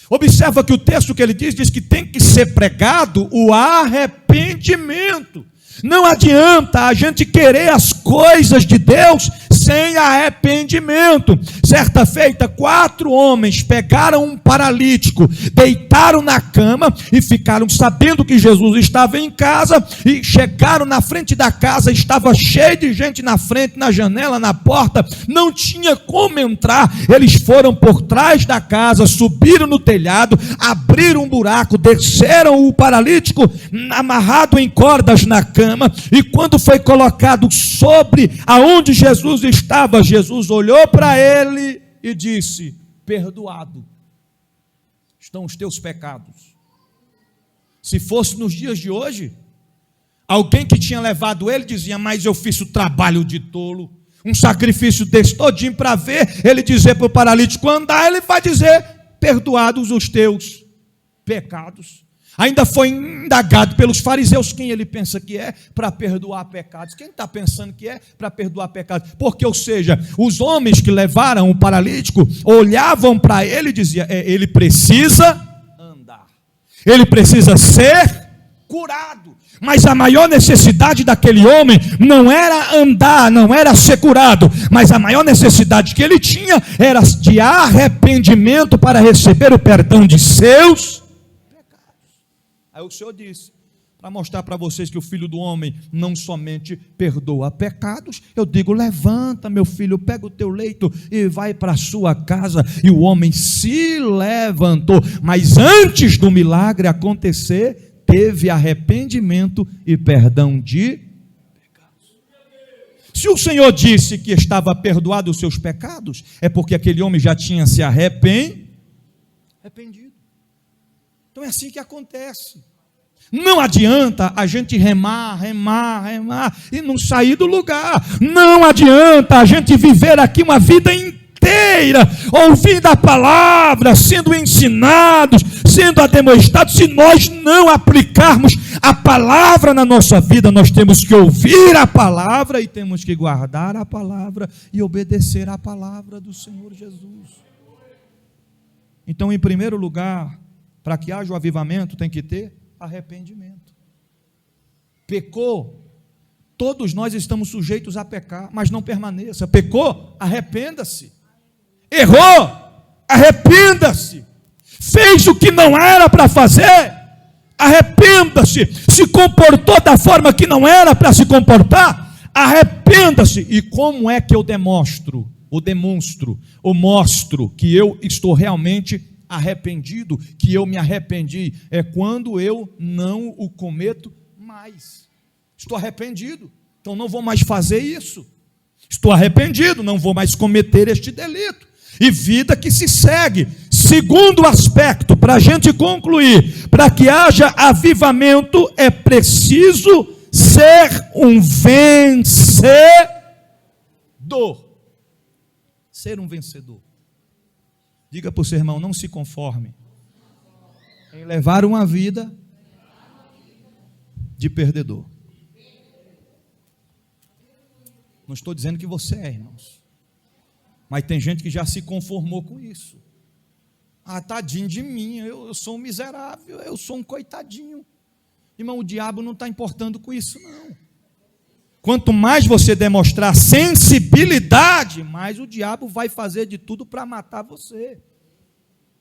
Observa que o texto que ele diz que tem que ser pregado o arrependimento. Não adianta a gente querer as coisas de Deus sem arrependimento. Certa feita, 4 homens pegaram um paralítico, deitaram na cama e ficaram sabendo que Jesus estava em casa, e chegaram na frente da casa, estava cheio de gente na frente, na janela, na porta, não tinha como entrar. Eles foram por trás da casa, subiram no telhado, abriram um buraco, desceram o paralítico amarrado em cordas na cama, e quando foi colocado sobre aonde Jesus estava, Jesus olhou para ele e disse: perdoado estão os teus pecados. Se fosse nos dias de hoje, alguém que tinha levado ele dizia: mas eu fiz o trabalho de tolo, um sacrifício desse todinho para ver ele dizer para o paralítico andar. Ele vai dizer: perdoados os teus pecados. Ainda foi indagado pelos fariseus quem ele pensa que é para perdoar pecados. Quem está pensando que é para perdoar pecados? Porque, ou seja, os homens que levaram o paralítico olhavam para ele e diziam: ele precisa andar, ele precisa ser curado. Mas a maior necessidade daquele homem não era andar, não era ser curado, mas a maior necessidade que ele tinha era de arrependimento para receber o perdão de seus. Aí o Senhor disse, para mostrar para vocês que o Filho do Homem não somente perdoa pecados, eu digo: levanta, meu filho, pega o teu leito e vai para a sua casa. E o homem se levantou, mas antes do milagre acontecer, teve arrependimento e perdão de pecados. Se o Senhor disse que estava perdoado os seus pecados, é porque aquele homem já tinha se arrependido. Então é assim que acontece. Não adianta a gente remar e não sair do lugar. Não adianta a gente viver aqui uma vida inteira ouvindo a palavra, sendo ensinados, sendo ademoestados. Se nós não aplicarmos a palavra na nossa vida, nós temos que ouvir a palavra e temos que guardar a palavra e obedecer a palavra do Senhor Jesus. Então, em primeiro lugar, para que haja o avivamento, tem que ter arrependimento. Pecou, todos nós estamos sujeitos a pecar, mas não permaneça. Pecou, arrependa-se. Errou, arrependa-se. Fez o que não era para fazer, arrependa-se. Se comportou da forma que não era para se comportar, arrependa-se. E como é que eu demonstro que eu estou realmente arrependido, que eu me arrependi? É quando eu não o cometo mais. Estou arrependido, então não vou mais fazer isso. Estou arrependido, não vou mais cometer este delito. E vida que se segue. Segundo aspecto, para a gente concluir, para que haja avivamento, é preciso ser um vencedor. Ser um vencedor. Diga para o seu irmão, não se conforme em levar uma vida de perdedor. Não estou dizendo que você é, irmãos, mas tem gente que já se conformou com isso. Ah, tadinho de mim, eu sou um miserável, eu sou um coitadinho. Irmão, o diabo não está importando com isso, não. Quanto mais você demonstrar sensibilidade, mais o diabo vai fazer de tudo para matar você,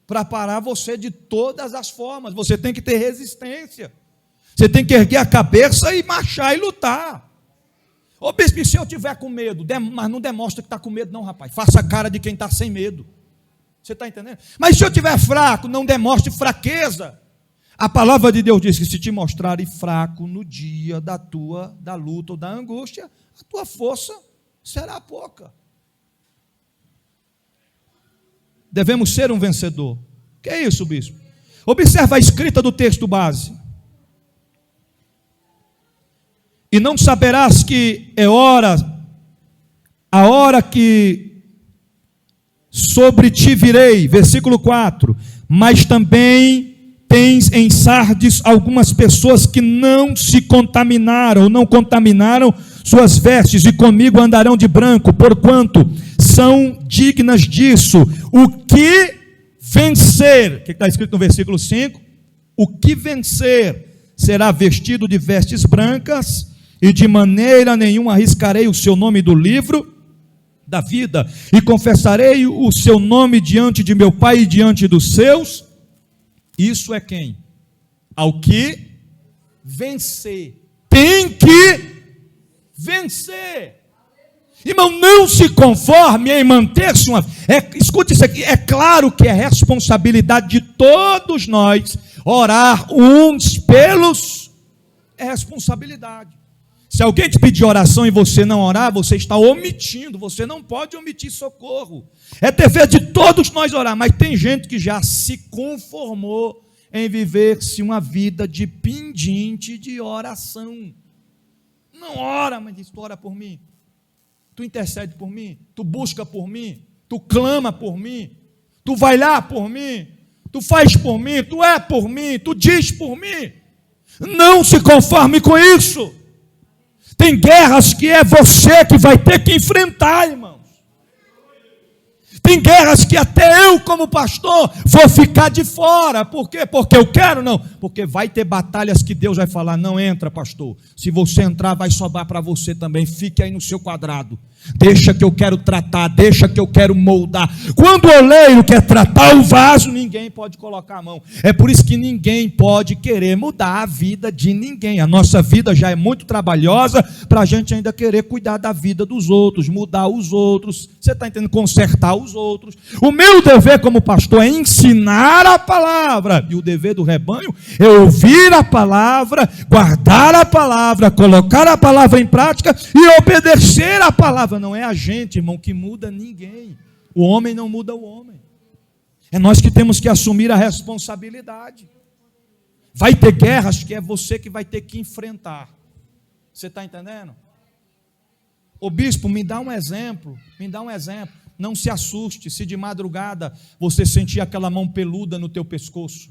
para parar você de todas as formas. Você tem que ter resistência, você tem que erguer a cabeça e marchar e lutar. Ô bispo, se eu tiver com medo, mas não demonstra que está com medo não, rapaz, faça a cara de quem está sem medo. Você está entendendo? Mas se eu estiver fraco, não demonstre fraqueza. A palavra de Deus diz que se te mostrares fraco no dia da luta ou da angústia, a tua força será pouca. Devemos ser um vencedor. Que é isso, bispo? Observa a escrita do texto base. E não saberás que é a hora que sobre ti virei, versículo 4, mas também tens em Sardes algumas pessoas que não se contaminaram, não contaminaram suas vestes, e comigo andarão de branco, porquanto são dignas disso. O que vencer, o que está escrito no versículo 5? O que vencer será vestido de vestes brancas, e de maneira nenhuma arriscarei o seu nome do livro da vida, e confessarei o seu nome diante de meu Pai e diante dos seus. Isso é quem? Ao que vencer. Tem que vencer. Irmão, não se conforme em manter-se uma... escute isso aqui, é claro que é responsabilidade de todos nós orar uns pelos... É responsabilidade. Se alguém te pedir oração e você não orar, você está omitindo, você não pode omitir socorro. É dever de todos nós orar, mas tem gente que já se conformou em viver-se uma vida de pendente de oração. Não ora, mas diz, tu ora por mim, tu intercede por mim, tu busca por mim, tu clama por mim, tu vai lá por mim, tu faz por mim, tu é por mim, tu diz por mim. Não se conforme com isso. Tem guerras que é você que vai ter que enfrentar, irmãos. Tem guerras que até eu, como pastor, vou ficar de fora. Por quê? Porque eu quero? Não. Porque vai ter batalhas que Deus vai falar, não entra, pastor. Se você entrar, vai sobrar para você também. Fique aí no seu quadrado. Deixa que eu quero tratar, deixa que eu quero moldar. Quando o oleiro quer tratar o vaso, ninguém pode colocar a mão. É por isso que ninguém pode querer mudar a vida de ninguém. A nossa vida já é muito trabalhosa para a gente ainda querer cuidar da vida dos outros, mudar os outros. Você está entendendo? Consertar os aos outros. O meu dever como pastor é ensinar a palavra, e o dever do rebanho é ouvir a palavra, guardar a palavra, colocar a palavra em prática e obedecer a palavra. Não é a gente, irmão, que muda ninguém. O homem não muda o homem. É nós que temos que assumir a responsabilidade. Vai ter guerras que é você que vai ter que enfrentar. Você está entendendo? Ô bispo, me dá um exemplo. Não se assuste se de madrugada você sentir aquela mão peluda no teu pescoço.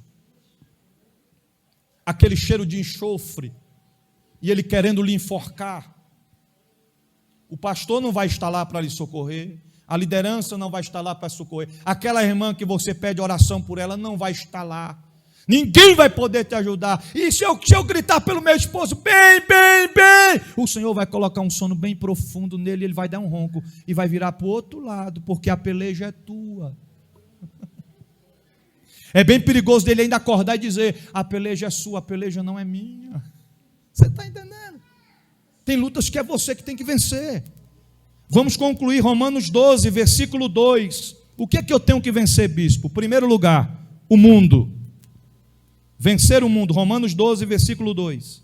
Aquele cheiro de enxofre. E ele querendo lhe enforcar. O pastor não vai estar lá para lhe socorrer. A liderança não vai estar lá para socorrer. Aquela irmã que você pede oração por ela não vai estar lá. Ninguém vai poder te ajudar. E se eu gritar pelo meu esposo, bem, o Senhor vai colocar um sono bem profundo nele, ele vai dar um ronco e vai virar para o outro lado, porque a peleja é tua. É bem perigoso dele ainda acordar e dizer, a peleja é sua, a peleja não é minha. Você está entendendo? Tem lutas que é você que tem que vencer. Vamos concluir Romanos 12, versículo 2. O que é que eu tenho que vencer, bispo? Primeiro lugar, o mundo. Vencer o mundo, Romanos 12, versículo 2.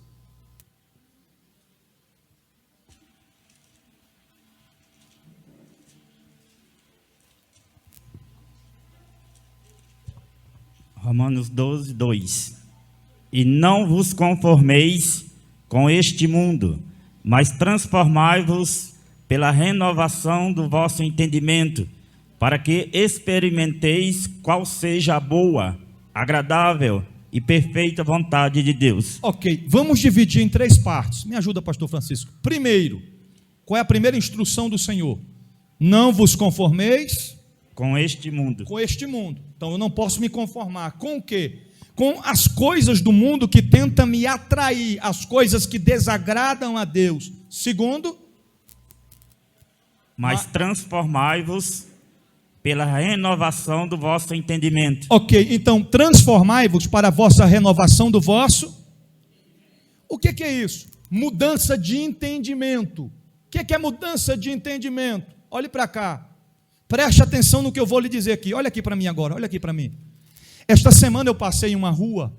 Romanos 12, 2. E não vos conformeis com este mundo, mas transformai-vos pela renovação do vosso entendimento, para que experimenteis qual seja a boa, agradável e perfeita vontade de Deus. Ok, vamos dividir em 3 partes. Me ajuda, pastor Francisco. Primeiro, qual é a primeira instrução do Senhor? Não vos conformeis com este mundo. Com este mundo. Então eu não posso me conformar. Com o quê? Com as coisas do mundo que tentam me atrair, as coisas que desagradam a Deus. Segundo, mas transformai-vos pela renovação do vosso entendimento. Ok, então transformai-vos para a vossa renovação do vosso. O que é isso? Mudança de entendimento. O que é mudança de entendimento? Olhe para cá. Preste atenção no que eu vou lhe dizer aqui. Olha aqui para mim agora, olha aqui para mim. Esta semana eu passei em uma rua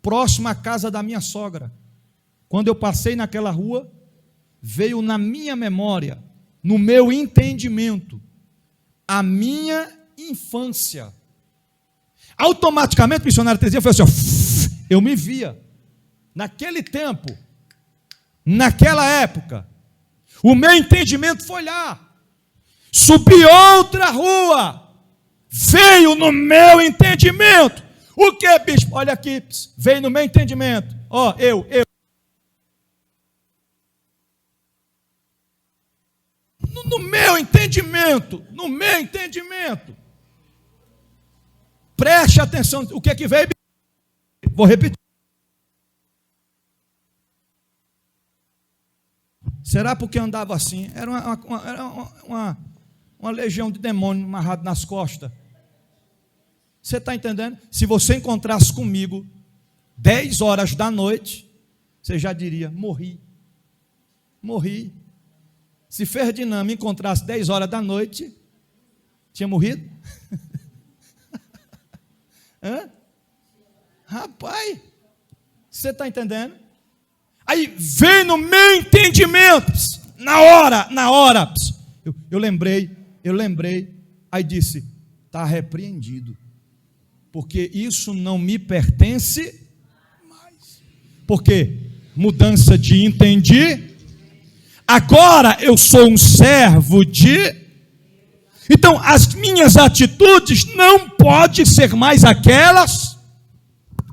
próxima à casa da minha sogra. Quando eu passei naquela rua, veio na minha memória, no meu entendimento, a minha infância. Automaticamente, o missionário Terezinha foi assim, ó, eu me via. Naquele tempo, naquela época, o meu entendimento foi lá. Subi outra rua, veio no meu entendimento. O que, bispo? Olha aqui, veio no meu entendimento. Ó, eu. No meu entendimento, preste atenção, o que é que veio? Vou repetir. Será porque eu andava assim? Era uma legião de demônios amarrado nas costas. Você está entendendo? Se você encontrasse comigo 10 horas da noite, você já diria, morri. Se Ferdinand me encontrasse 10 horas da noite, tinha morrido? Hã? Rapaz, você está entendendo? Aí vem no meu entendimento, na hora, eu lembrei, aí disse, está repreendido, porque isso não me pertence mais. Por quê? Mudança de entendimento. Agora eu sou um servo de... Então as minhas atitudes não podem ser mais aquelas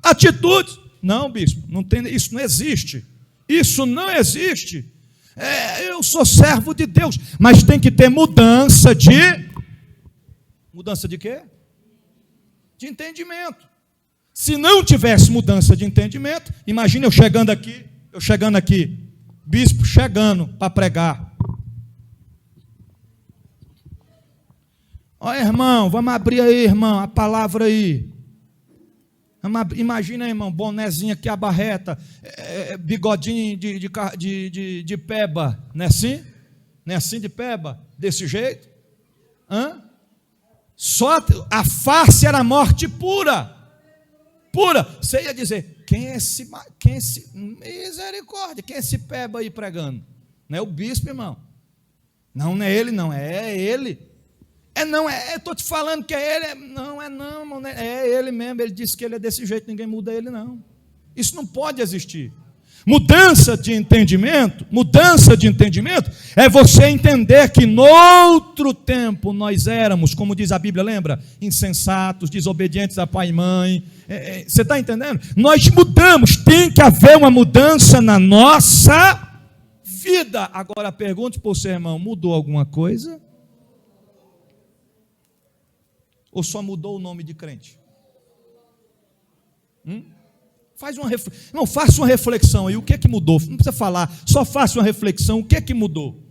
atitudes. Não, bispo, não tem, isso não existe. Isso não existe. Eu sou servo de Deus, mas tem que ter mudança de... Mudança de quê? De entendimento. Se não tivesse mudança de entendimento, imagine eu chegando aqui, bispo chegando para pregar. Ó, irmão, vamos abrir aí, irmão, a palavra aí. Imagina, irmão, bonezinho aqui, a barreta, bigodinho de peba, não é assim? Não é assim de peba? Desse jeito? Hã? Só a face era morte pura. Pura. Você ia dizer, quem é esse misericórdia, quem é esse peba aí pregando? Não é o bispo, irmão. Não é ele, não, é ele. Estou te falando que é ele. Não, é ele mesmo. Ele disse que ele é desse jeito, ninguém muda ele, não. Isso não pode existir. Mudança de entendimento é você entender que noutro tempo nós éramos, como diz a Bíblia, lembra? Insensatos, desobedientes a pai e mãe. Você está entendendo? Nós mudamos, tem que haver uma mudança na nossa vida. Agora pergunte para o seu irmão, mudou alguma coisa? Ou só mudou o nome de crente? Faça uma reflexão aí, o que é que mudou? Não precisa falar, só faça uma reflexão, o que é que mudou?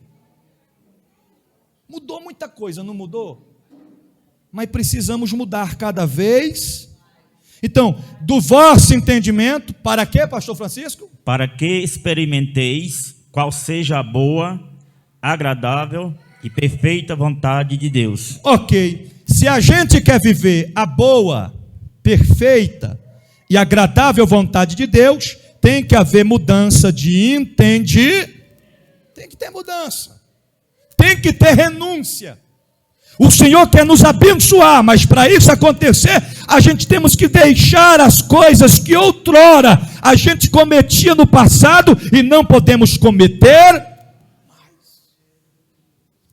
Mudou muita coisa, não mudou? Mas precisamos mudar cada vez. Então, do vosso entendimento, para quê, pastor Francisco? Para que experimenteis qual seja a boa, agradável e perfeita vontade de Deus. Ok, se a gente quer viver a boa, perfeita e agradável vontade de Deus, tem que haver mudança de entendimento. Tem que ter mudança. Tem que ter renúncia. O Senhor quer nos abençoar, mas para isso acontecer, a gente temos que deixar as coisas que outrora a gente cometia no passado e não podemos cometer mais.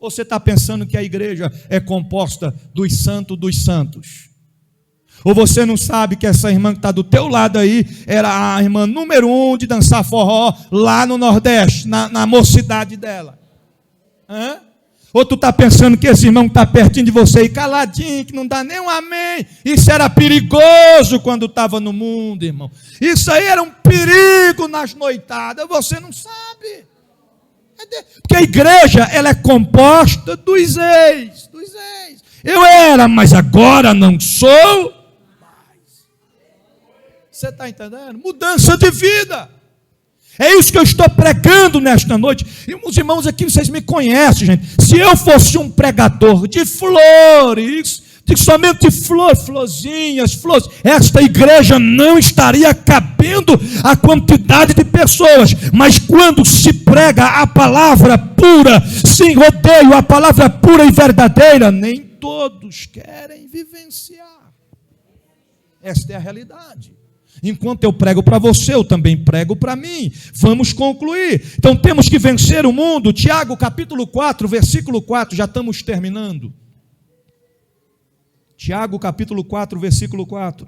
Você está pensando que a igreja é composta dos santos? Ou você não sabe que essa irmã que está do teu lado aí era a irmã número 1 de dançar forró lá no Nordeste, na mocidade dela? Ou tu está pensando que esse irmão que está pertinho de você e caladinho, que não dá nem um amém? Isso era perigoso quando estava no mundo, irmão. Isso aí era um perigo nas noitadas, você não sabe. Porque a igreja, ela é composta dos ex. Eu era, mas agora não sou. Você está entendendo? Mudança de vida. É isso que eu estou pregando nesta noite. E os irmãos aqui, vocês me conhecem, gente. Se eu fosse um pregador de flores, de somente florzinhas, esta igreja não estaria cabendo a quantidade de pessoas. Mas quando se prega a palavra pura, sim, rodeio a palavra pura e verdadeira, nem todos querem vivenciar. Esta é a realidade. Enquanto eu prego para você, eu também prego para mim. Vamos concluir. Então temos que vencer o mundo. Tiago capítulo 4, versículo 4, já estamos terminando. Tiago capítulo 4, versículo 4.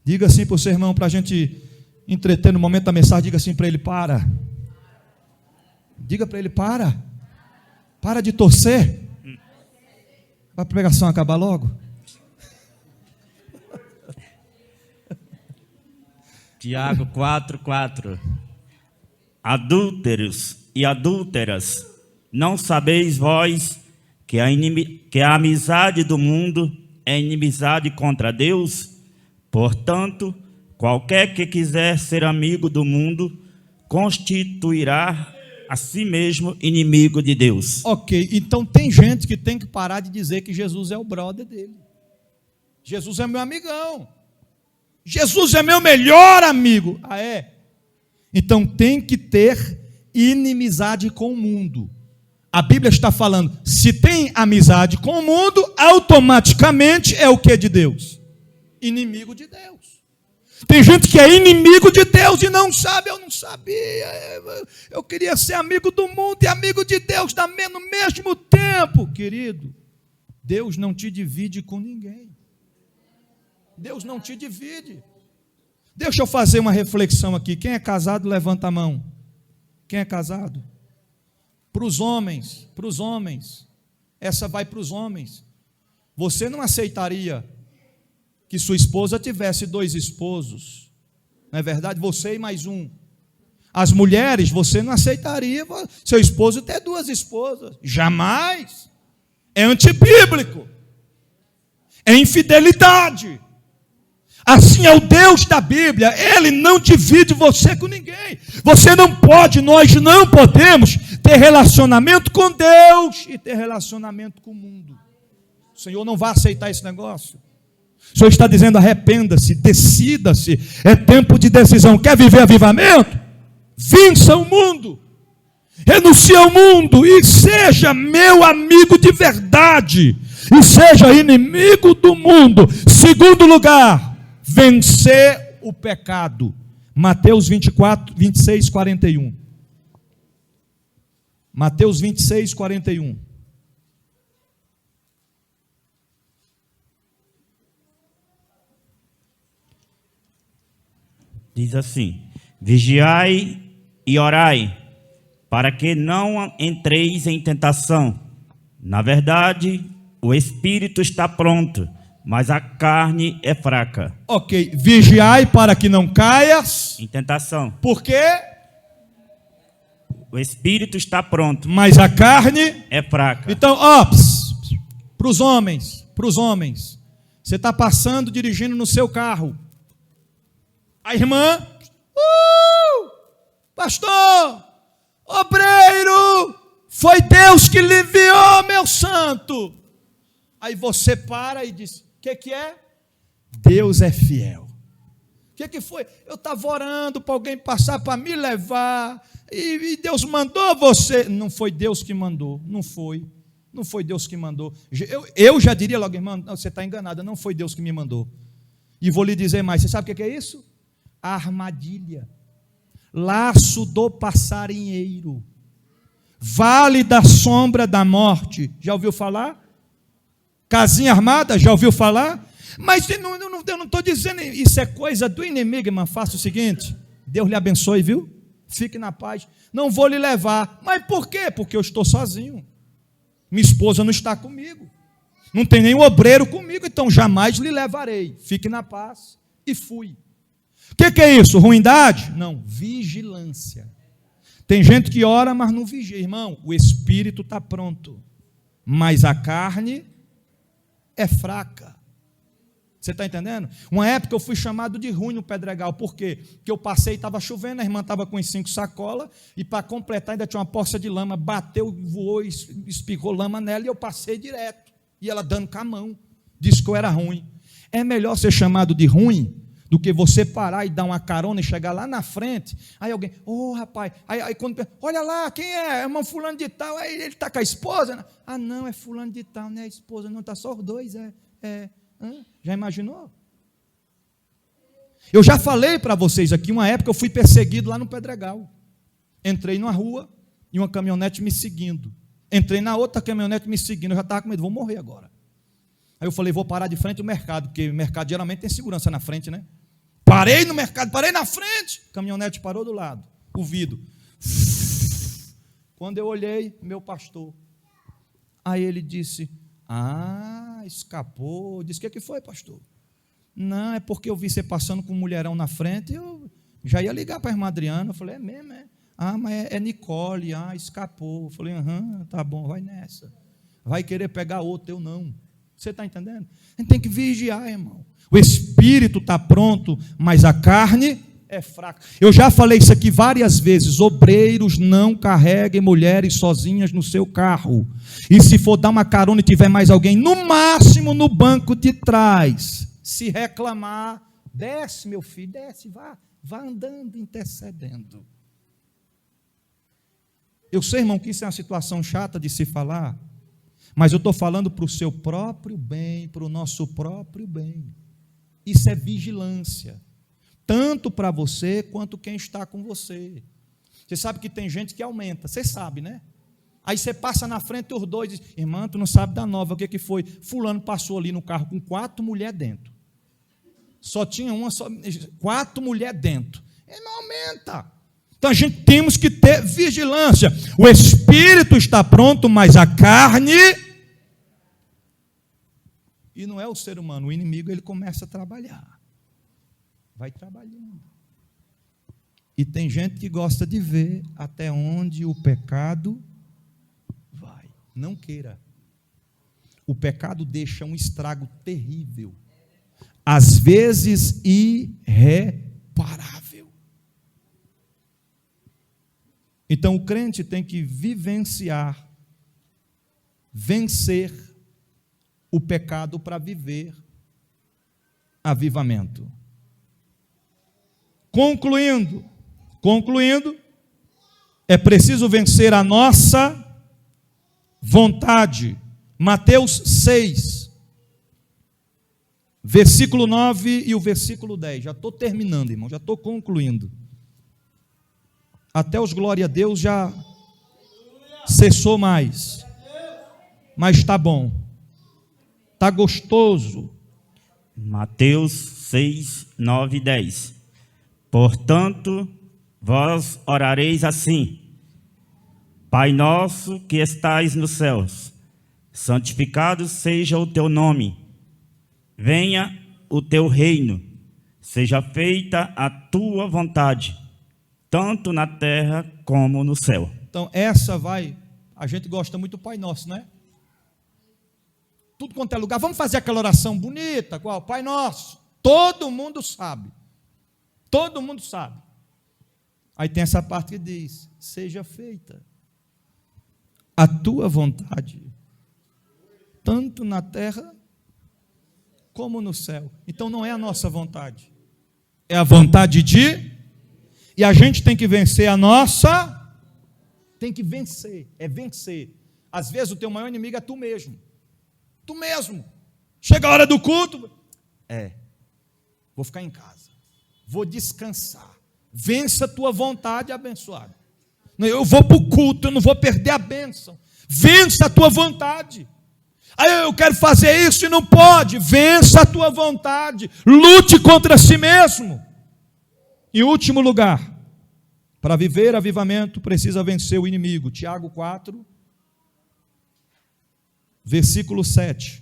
Diga assim para o seu irmão, para a gente entreter no momento da mensagem, diga assim para ele, para. Diga para ele, para. Para de torcer. Para a pregação acabar logo. Tiago 4:4. Adúlteros e adúlteras, não sabeis vós que a amizade do mundo é inimizade contra Deus? Portanto, qualquer que quiser ser amigo do mundo, constituirá a si mesmo inimigo de Deus. Ok, então tem gente que tem que parar de dizer que Jesus é o brother dele. Jesus é meu amigão. Jesus é meu melhor amigo. Ah, é? Então tem que ter inimizade com o mundo. A Bíblia está falando, se tem amizade com o mundo, automaticamente é o que de Deus? Inimigo de Deus. Tem gente que é inimigo de Deus e não sabe. Eu não sabia. Eu queria ser amigo do mundo e amigo de Deus no mesmo tempo. Querido, Deus não te divide com ninguém. Deus não te divide. Deixa eu fazer uma reflexão aqui. Quem é casado, levanta a mão. Quem é casado? Para os homens. Essa vai para os homens. Você não aceitaria que sua esposa tivesse 2 esposos. Não é verdade? Você e mais um. As mulheres, você não aceitaria seu esposo ter 2 esposas. Jamais. É antibíblico. É infidelidade. Assim é o Deus da Bíblia, Ele não divide você com ninguém. Você não pode, nós não podemos ter relacionamento com Deus e ter relacionamento com o mundo. O Senhor não vai aceitar esse negócio. O Senhor está dizendo: arrependa-se, decida-se, é tempo de decisão. Quer viver avivamento? Vença o mundo, renuncie ao mundo e seja meu amigo de verdade, e seja inimigo do mundo. Segundo lugar, vencer o pecado. Mateus 24, 26, 41. Mateus 26, 41. Diz assim: vigiai e orai, para que não entreis em tentação. Na verdade, o espírito está pronto, mas a carne é fraca. Ok, vigiai para que não caias. Em tentação. Por quê? O espírito está pronto, Mas a carne é fraca. Então, para os homens, você está passando, dirigindo no seu carro. A irmã, pastor, obreiro, foi Deus que lhe enviou, meu santo. Aí você para e diz: o que é? Deus é fiel. O que foi? Eu estava orando para alguém passar para me levar, e Deus mandou você. Não foi Deus que mandou, não foi Deus que mandou. Eu já diria logo: irmão, não, você está enganada, não foi Deus que me mandou. E vou lhe dizer mais: você sabe o que é isso? Armadilha, laço do passarinheiro, vale da sombra da morte. Já ouviu falar? Casinha armada, já ouviu falar? Mas eu não estou dizendo isso, é coisa do inimigo, irmão. Faça o seguinte: Deus lhe abençoe, viu? Fique na paz. Não vou lhe levar. Mas por quê? Porque eu estou sozinho. Minha esposa não está comigo. Não tem nenhum obreiro comigo, então jamais lhe levarei. Fique na paz. E fui. O que é isso? Ruindade? Não, vigilância. Tem gente que ora, mas não vigia. Irmão, o espírito está pronto, mas a carne é fraca. Você está entendendo? Uma época eu fui chamado de ruim no Pedregal. Por quê? Porque eu passei e estava chovendo, a irmã estava com as 5 sacolas, e para completar ainda tinha uma poça de lama, bateu, voou, espirrou lama nela, e eu passei direto. E ela dando com a mão, disse que eu era ruim. É melhor ser chamado de ruim do que você parar e dar uma carona e chegar lá na frente. Aí alguém: rapaz, aí quando, olha lá, quem é? É irmão fulano de tal. Aí ele está com a esposa. Ah, não, é fulano de tal, não é a esposa, não, está só os dois. Já imaginou? Eu já falei para vocês aqui, uma época eu fui perseguido lá no Pedregal. Entrei numa rua e uma caminhonete me seguindo. Entrei na outra caminhonete me seguindo. Eu já estava com medo, vou morrer agora. Aí eu falei: vou parar de frente ao mercado, porque o mercado geralmente tem segurança na frente, né? Parei no mercado, parei na frente. A caminhonete parou do lado, o vidro. Quando eu olhei, meu pastor. Aí ele disse: escapou. Eu disse: o que foi, pastor? Não, é porque eu vi você passando com um mulherão na frente, eu já ia ligar para a irmã Adriana. Eu falei: é mesmo, é? Mas é Nicole. Escapou. Eu falei: tá bom, vai nessa. Vai querer pegar outro, eu não. Você está entendendo? A gente tem que vigiar, irmão. O espírito está pronto, mas a carne é fraca. Eu já falei isso aqui várias vezes: obreiros não carreguem mulheres sozinhas no seu carro. E se for dar uma carona e tiver mais alguém, no máximo no banco de trás. Se reclamar, desce, meu filho, desce, vá andando, intercedendo. Eu sei, irmão, que isso é uma situação chata de se falar, mas eu estou falando para o seu próprio bem, para o nosso próprio bem. Isso é vigilância, tanto para você quanto quem está com você. Você sabe que tem gente que aumenta, você sabe, né? Aí você passa na frente os dois e diz: irmã, tu não sabe da nova, o que foi? Fulano passou ali no carro com 4 mulheres dentro. Só tinha 4 mulheres dentro. Ele não aumenta. Então a gente temos que ter vigilância. O espírito está pronto, mas a carne... E não é o ser humano, o inimigo, ele começa a trabalhar. Vai trabalhando. E tem gente que gosta de ver até onde o pecado vai. Não queira. O pecado deixa um estrago terrível, às vezes irreparável. Então o crente tem que vivenciar, vencer o pecado para viver avivamento. Concluindo, é preciso vencer a nossa vontade. Mateus 6, versículo 9 e o versículo 10. Já estou terminando, irmão, já estou concluindo. Até os glória a Deus já cessou mais. Mas está bom. Está gostoso. Mateus 6, 9 e 10. Portanto, vós orareis assim: Pai nosso que estais nos céus, santificado seja o teu nome. Venha o teu reino. Seja feita a tua vontade, tanto na terra como no céu. Então, a gente gosta muito do Pai Nosso, né? Tudo quanto é lugar, vamos fazer aquela oração bonita, qual? Pai Nosso. Todo mundo sabe. Todo mundo sabe. Aí tem essa parte que diz: seja feita a tua vontade, tanto na terra como no céu. Então não é a nossa vontade, é a vontade de, e a gente tem que vencer a nossa, tem que vencer, é vencer. Às vezes o teu maior inimigo é tu mesmo. Tu mesmo. Chega a hora do culto, vou ficar em casa, vou descansar. Vença a tua vontade abençoada. Eu vou para o culto, eu não vou perder a bênção. Vença a tua vontade. Aí eu quero fazer isso e não pode. Vença a tua vontade. Lute contra si mesmo. Em último lugar, para viver avivamento, precisa vencer o inimigo. Tiago 4, versículo 7.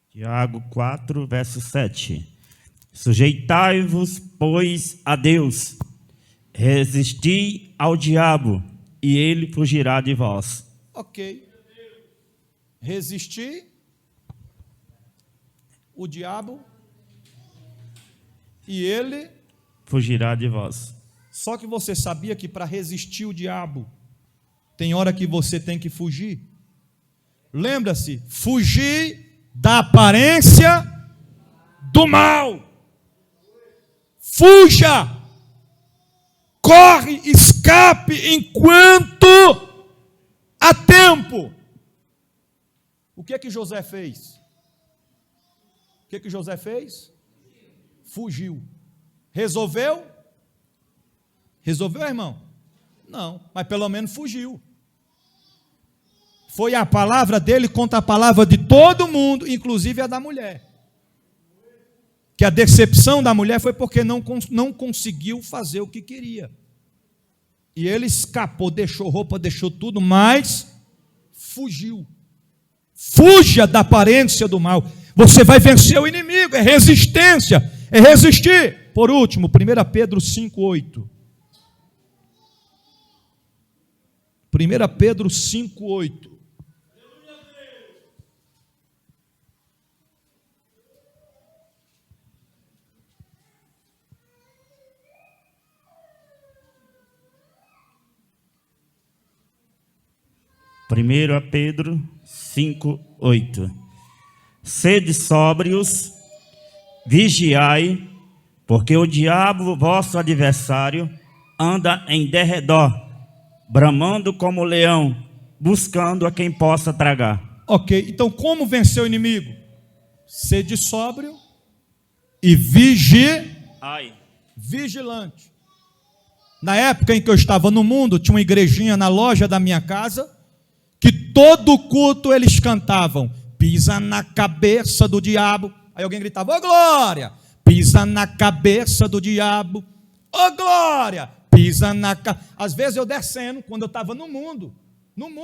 Tiago 4, verso 7. Sujeitai-vos, pois, a Deus, resisti ao diabo, e ele fugirá de vós. Ok. Resistir o diabo e ele fugirá de vós. Só que você sabia que para resistir o diabo tem hora que você tem que fugir? Lembra-se, fugir da aparência do mal. Fuja, corre, escape enquanto há tempo. O que é que José fez? O que é que José fez? Fugiu. Resolveu? Resolveu, irmão? Não, mas pelo menos fugiu. Foi a palavra dele contra a palavra de todo mundo, inclusive a da mulher. Que a decepção da mulher foi porque não conseguiu fazer o que queria. E ele escapou, deixou roupa, deixou tudo, mas fugiu. Fuja da aparência do mal. Você vai vencer o inimigo, é resistência, é resistir. Por último, 1 Pedro 5,8. 1 Pedro 5,8. Primeiro Pedro 5:8. Sede sóbrios, vigiai, porque o diabo, vosso adversário, anda em derredor, bramando como leão, buscando a quem possa tragar. Ok, então como vencer o inimigo? Sede sóbrio e vigilante. Na época em que eu estava no mundo, tinha uma igrejinha na loja da minha casa, que todo culto eles cantavam: pisa na cabeça do diabo. Aí alguém gritava: ô glória, pisa na cabeça do diabo. Ô glória, pisa na cabeça. Às vezes eu descendo, quando eu estava no mundo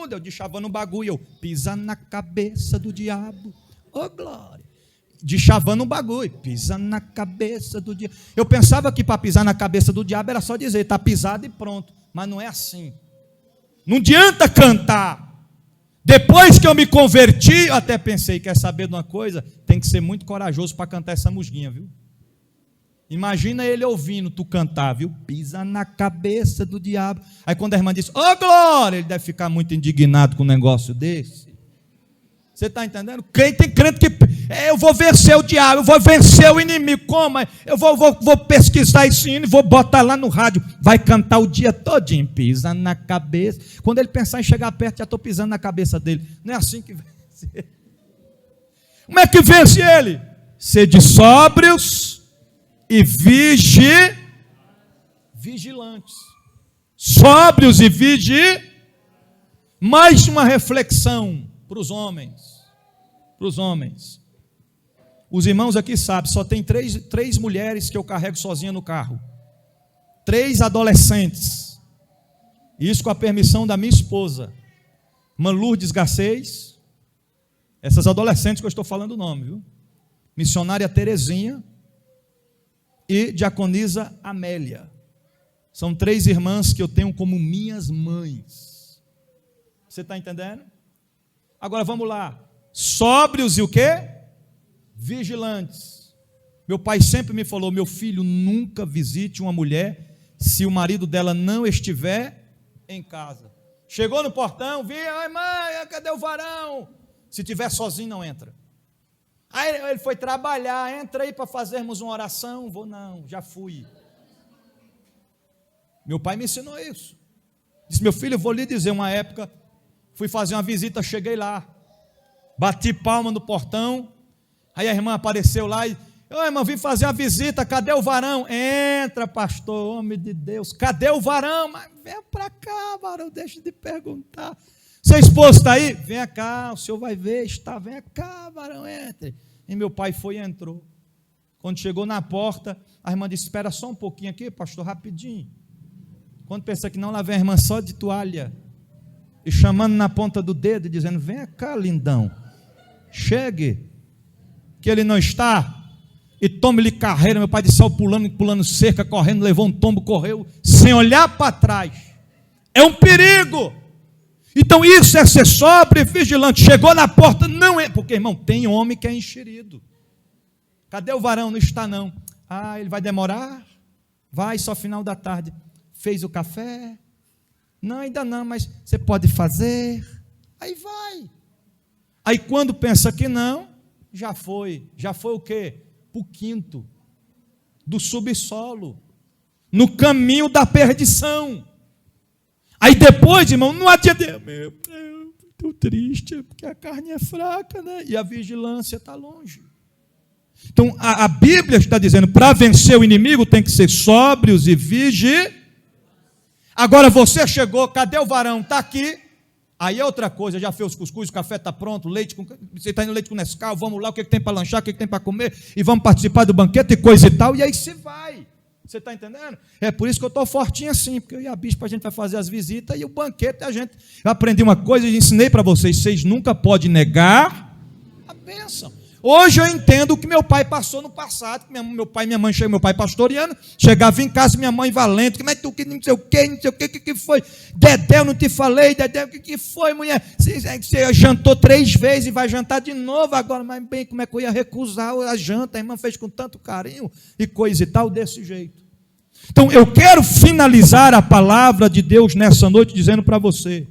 eu deschavando um bagulho, eu pisa na cabeça do diabo. Ô glória, deschavando um bagulho, pisa na cabeça do diabo. Eu pensava que para pisar na cabeça do diabo era só dizer: está pisado e pronto. Mas não é assim. Não adianta cantar. Depois que eu me converti, eu até pensei: quer saber de uma coisa? Tem que ser muito corajoso para cantar essa musguinha, viu? Imagina ele ouvindo tu cantar, viu? Pisa na cabeça do diabo. Aí quando a irmã diz, ô glória, ele deve ficar muito indignado com um negócio desse. Você está entendendo? Tem crente que eu vou vencer o diabo, eu vou vencer o inimigo. Como? Eu vou pesquisar esse hino e vou botar lá no rádio. Vai cantar o dia todinho. Pisa na cabeça. Quando ele pensar em chegar perto, já estou pisando na cabeça dele. Não é assim que vence. Como é que vence ele? Sede sóbrios e vigilantes. Sóbrios e mais uma reflexão para os homens. Para os homens. Os irmãos aqui sabem, só tem três mulheres que eu carrego sozinha no carro. 3 adolescentes. Isso com a permissão da minha esposa. Irmã Lourdes Garcês. Essas adolescentes que eu estou falando o nome, viu? Missionária Terezinha e diaconisa Amélia. São 3 irmãs que eu tenho como minhas mães. Você está entendendo? Agora vamos lá. Sóbrios e o quê? Vigilantes. Meu pai sempre me falou, meu filho, nunca visite uma mulher se o marido dela não estiver em casa. Chegou no portão, ai mãe, cadê o varão? Se tiver sozinho, não entra. Aí ele foi trabalhar, entra aí para fazermos uma oração. Vou não, já fui. Meu pai me ensinou isso. Disse, meu filho, eu vou lhe dizer, uma época, fui fazer uma visita, cheguei lá, bati palma no portão, aí a irmã apareceu lá e, irmão, vim fazer uma visita, cadê o varão? Entra, pastor, homem de Deus, cadê o varão? Mas vem para cá, varão, deixa de perguntar. Seu esposo está aí? Vem cá, o senhor vai ver, está, vem cá, varão, entre. E meu pai foi e entrou. Quando chegou na porta, a irmã disse, espera só um pouquinho aqui, pastor, rapidinho. Quando pensa que não, lá vem a irmã só de toalha, e chamando na ponta do dedo, dizendo, vem cá, lindão, chegue, que ele não está, e tome-lhe carreira. Meu pai disse, pulando cerca, correndo, levou um tombo, correu, sem olhar para trás. É um perigo. Então isso é ser sóbrio e vigilante. Chegou na porta, não é, porque irmão, tem homem que é enxerido. Cadê o varão? Não está não. Ele vai demorar? Vai, só final da tarde. Fez o café? Não, ainda não, mas você pode fazer. Aí vai. Aí quando pensa que não, já foi o quê? Para o quinto, do subsolo, no caminho da perdição. Aí depois, irmão, não adianta, estou triste, porque a carne é fraca, né? E a vigilância está longe. Então, a Bíblia está dizendo, para vencer o inimigo tem que ser sóbrios e Agora você chegou, cadê o varão? Está aqui. Aí é outra coisa, já fez os cuscuz, o café está pronto, você está indo leite com Nescau, vamos lá, o que tem para lanchar, o que tem para comer, e vamos participar do banquete e coisa e tal, e aí se vai. Você está entendendo? É por isso que eu estou fortinho assim, porque eu e a bispa a gente vai fazer as visitas e o banquete eu aprendi uma coisa e ensinei para vocês nunca podem negar a bênção. Hoje eu entendo o que meu pai passou no passado, meu pai e minha mãe, meu pai pastoreando, chegava em casa, minha mãe valente, mas tu que não sei o que foi, Dedé, eu não te falei, Dedé, o que foi, mulher? Você jantou 3 vezes e vai jantar de novo agora, mas bem, como é que eu ia recusar a janta? A irmã fez com tanto carinho e coisa e tal, desse jeito. Então eu quero finalizar a palavra de Deus nessa noite dizendo para você,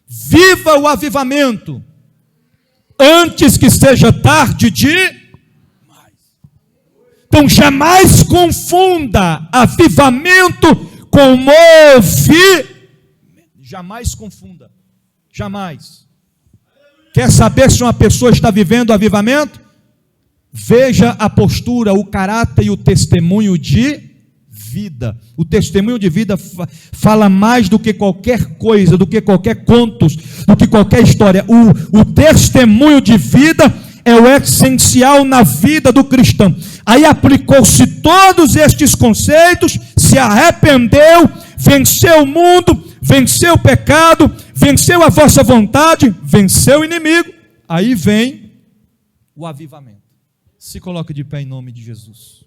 viva o avivamento, antes que seja tarde demais. Então jamais confunda avivamento com movimento. Jamais confunda. Jamais. Quer saber se uma pessoa está vivendo avivamento? Veja a postura, o caráter e o testemunho de vida. O testemunho de vida fala mais do que qualquer coisa, do que qualquer contos, do que qualquer história. O testemunho de vida é o essencial na vida do cristão. Aí aplicou-se todos estes conceitos, se arrependeu, venceu o mundo, venceu o pecado, venceu a vossa vontade, venceu o inimigo. Aí vem o avivamento. Se coloque de pé em nome de Jesus.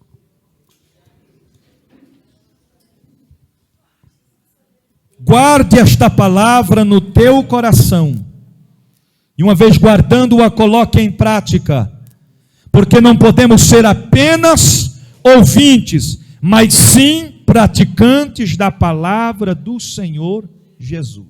Guarde esta palavra no teu coração. E uma vez guardando-a, coloque em prática. Porque não podemos ser apenas ouvintes, mas sim praticantes da palavra do Senhor Jesus.